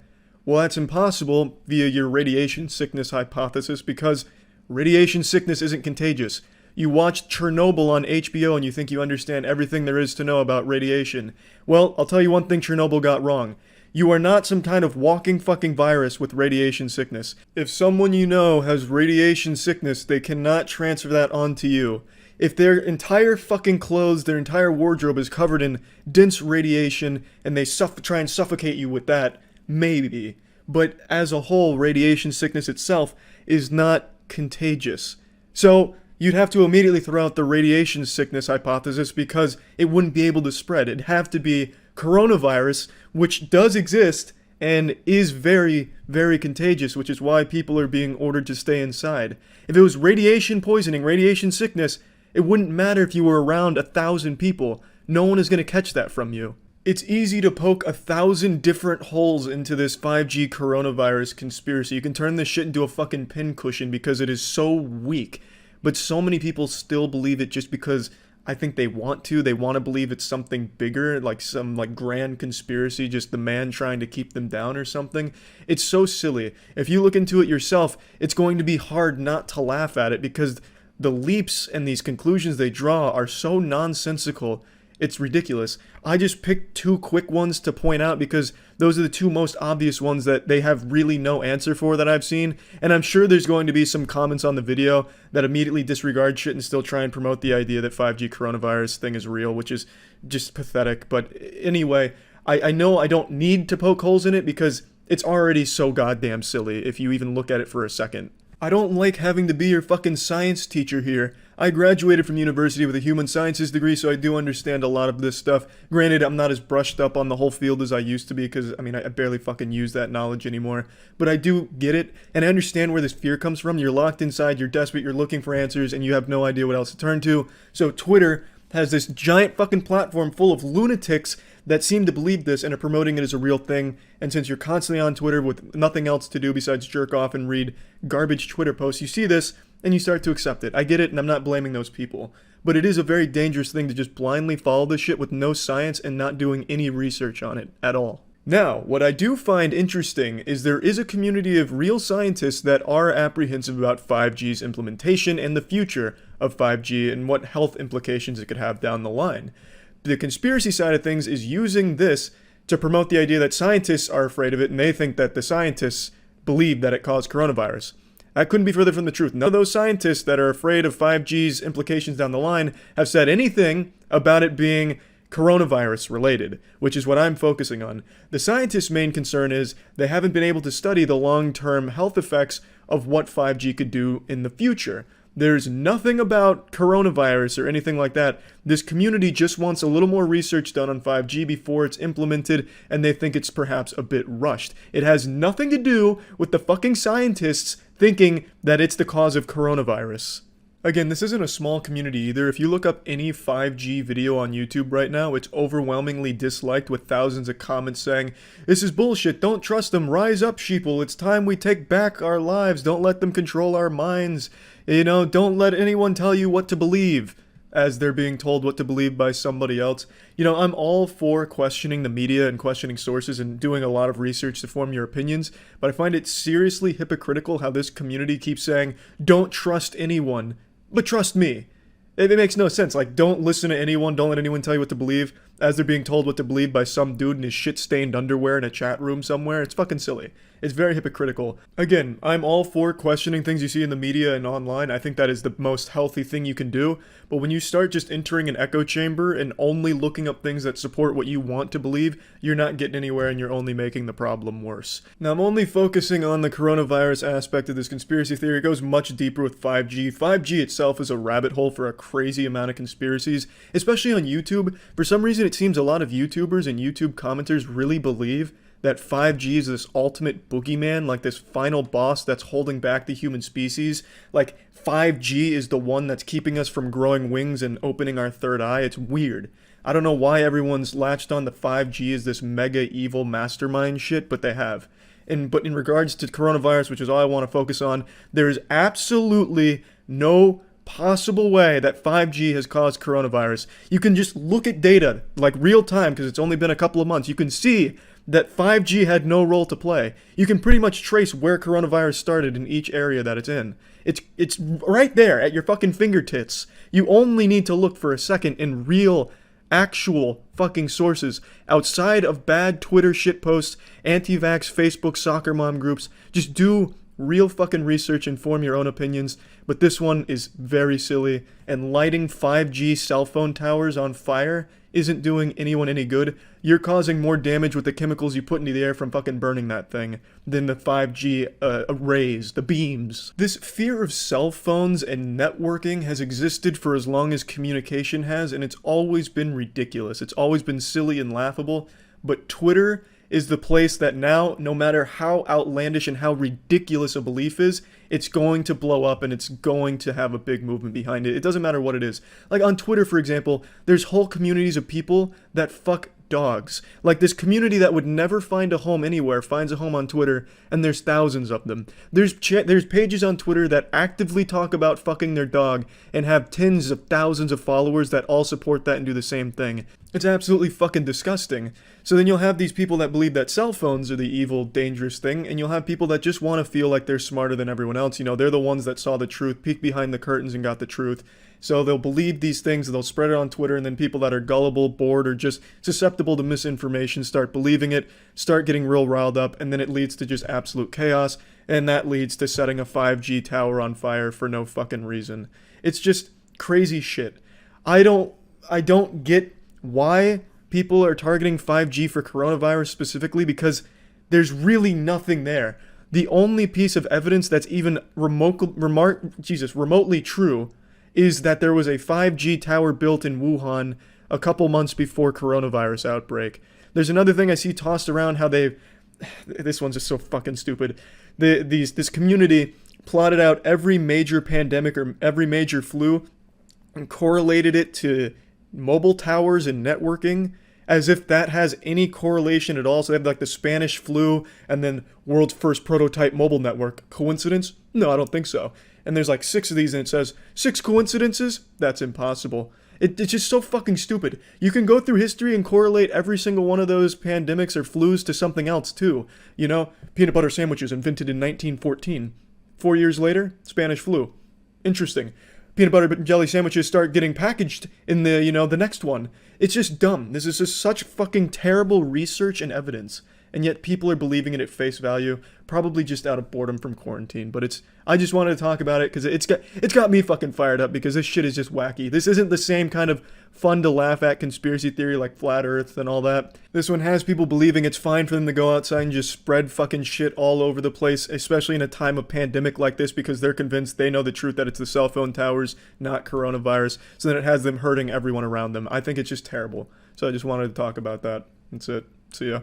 Well, that's impossible via your radiation sickness hypothesis, because radiation sickness isn't contagious. You watched Chernobyl on HBO and you think you understand everything there is to know about radiation. Well, I'll tell you one thing Chernobyl got wrong. You are not some kind of walking fucking virus with radiation sickness. If someone you know has radiation sickness, they cannot transfer that onto you. If their entire fucking clothes, their entire wardrobe is covered in dense radiation and they try and suffocate you with that, maybe. But as a whole, radiation sickness itself is not contagious. So you'd have to immediately throw out the radiation sickness hypothesis because it wouldn't be able to spread. It'd have to be coronavirus, which does exist and is very, very contagious, which is why people are being ordered to stay inside. If it was radiation poisoning, radiation sickness, it wouldn't matter if you were around 1,000 people. No one is going to catch that from you. It's easy to poke 1,000 different holes into this 5G coronavirus conspiracy. You can turn this shit into a fucking pincushion because it is so weak. But so many people still believe it just because I think they want to. They want to believe it's something bigger, like some grand conspiracy, just the man trying to keep them down or something. It's so silly. If you look into it yourself, it's going to be hard not to laugh at it because the leaps and these conclusions they draw are so nonsensical. It's ridiculous. I just picked two quick ones to point out because those are the two most obvious ones that they have really no answer for that I've seen. And I'm sure there's going to be some comments on the video that immediately disregard shit and still try and promote the idea that 5G coronavirus thing is real, which is just pathetic. But anyway, I know I don't need to poke holes in it because it's already so goddamn silly if you even look at it for a second. I don't like having to be your fucking science teacher here. I graduated from university with a human sciences degree, so I do understand a lot of this stuff. Granted, I'm not as brushed up on the whole field as I used to be, because, I barely fucking use that knowledge anymore. But I do get it, and I understand where this fear comes from. You're locked inside, you're desperate, you're looking for answers, and you have no idea what else to turn to. So Twitter has this giant fucking platform full of lunatics that seem to believe this and are promoting it as a real thing. And since you're constantly on Twitter with nothing else to do besides jerk off and read garbage Twitter posts, you see this and you start to accept it. I get it, and I'm not blaming those people. But it is a very dangerous thing to just blindly follow this shit with no science and not doing any research on it at all. Now, what I do find interesting is there is a community of real scientists that are apprehensive about 5G's implementation and the future of 5G and what health implications it could have down the line. The conspiracy side of things is using this to promote the idea that scientists are afraid of it, and they think that the scientists believe that it caused coronavirus. That couldn't be further from the truth. None of those scientists that are afraid of 5G's implications down the line have said anything about it being coronavirus related, which is what I'm focusing on. The scientists' main concern is they haven't been able to study the long-term health effects of what 5G could do in the future. There's nothing about coronavirus or anything like that. This community just wants a little more research done on 5G before it's implemented, and they think it's perhaps a bit rushed. It has nothing to do with the fucking scientists thinking that it's the cause of coronavirus. Again, this isn't a small community either. If you look up any 5G video on YouTube right now, it's overwhelmingly disliked with thousands of comments saying, "This is bullshit, don't trust them, rise up sheeple, it's time we take back our lives, don't let them control our minds, don't let anyone tell you what to believe," as they're being told what to believe by somebody else. I'm all for questioning the media and questioning sources and doing a lot of research to form your opinions, but I find it seriously hypocritical how this community keeps saying, "Don't trust anyone, but trust me." It makes no sense. Like, don't listen to anyone, don't let anyone tell you what to believe, as they're being told what to believe by some dude in his shit-stained underwear in a chat room somewhere. It's fucking silly. It's very hypocritical. Again, I'm all for questioning things you see in the media and online. I think that is the most healthy thing you can do. But when you start just entering an echo chamber and only looking up things that support what you want to believe, you're not getting anywhere and you're only making the problem worse. Now, I'm only focusing on the coronavirus aspect of this conspiracy theory. It goes much deeper with 5G. 5G itself is a rabbit hole for a crazy amount of conspiracies, especially on YouTube. For some reason, it seems a lot of YouTubers and YouTube commenters really believe that 5G is this ultimate boogeyman, like this final boss that's holding back the human species. Like, 5G is the one that's keeping us from growing wings and opening our third eye. It's weird. I don't know why everyone's latched on to 5G as this mega evil mastermind shit, but they have. But in regards to coronavirus, which is all I want to focus on, there is absolutely no possible way that 5G has caused coronavirus. You can just look at data, like real time, because it's only been a couple of months. You can see that 5G had no role to play. You can pretty much trace where coronavirus started in each area that it's in. It's right there at your fucking fingertips. You only need to look for a second in real, actual fucking sources outside of bad Twitter shitposts, anti-vax Facebook soccer mom groups. Just do real fucking research and form your own opinions. But this one is very silly, and lighting 5G cell phone towers on fire isn't doing anyone any good. You're causing more damage with the chemicals you put into the air from fucking burning that thing than the 5G rays, the beams. This fear of cell phones and networking has existed for as long as communication has, and it's always been ridiculous. It's always been silly and laughable, but Twitter is the place that now, no matter how outlandish and how ridiculous a belief is, it's going to blow up and it's going to have a big movement behind it. It doesn't matter what it is. Like on Twitter, for example, there's whole communities of people that fuck dogs. Like this community that would never find a home anywhere finds a home on Twitter, and there's thousands of them. There's pages on Twitter that actively talk about fucking their dog and have tens of thousands of followers that all support that and do the same thing. It's absolutely fucking disgusting. So then you'll have these people that believe that cell phones are the evil, dangerous thing, and you'll have people that just want to feel like they're smarter than everyone else. They're the ones that saw the truth, peeked behind the curtains and got the truth. So they'll believe these things, they'll spread it on Twitter, and then people that are gullible, bored, or just susceptible to misinformation start believing it, start getting real riled up, and then it leads to just absolute chaos, and that leads to setting a 5G tower on fire for no fucking reason. It's just crazy shit. I don't get why people are targeting 5G for coronavirus specifically, because there's really nothing there. The only piece of evidence that's even remotely true is that there was a 5G tower built in Wuhan a couple months before coronavirus outbreak. There's another thing I see tossed around how this one's just so fucking stupid. This community plotted out every major pandemic or every major flu and correlated it to mobile towers and networking, as if that has any correlation at all. So they have like the Spanish flu and then world's first prototype mobile network. Coincidence? No, I don't think so. And there's like 6 of these and it says 6 coincidences? That's impossible. It's just so fucking stupid. You can go through history and correlate every single one of those pandemics or flus to something else too. You know, peanut butter sandwiches invented in 1914. 4 years later, Spanish flu. Interesting. Peanut butter and jelly sandwiches start getting packaged in the, the next one. It's just dumb. This is just such fucking terrible research and evidence. And yet people are believing it at face value, probably just out of boredom from quarantine. But I just wanted to talk about it because it's got me fucking fired up because this shit is just wacky. This isn't the same kind of fun to laugh at conspiracy theory like flat earth and all that. This one has people believing it's fine for them to go outside and just spread fucking shit all over the place, especially in a time of pandemic like this because they're convinced they know the truth that it's the cell phone towers, not coronavirus. So then it has them hurting everyone around them. I think it's just terrible. So I just wanted to talk about that. That's it. See ya.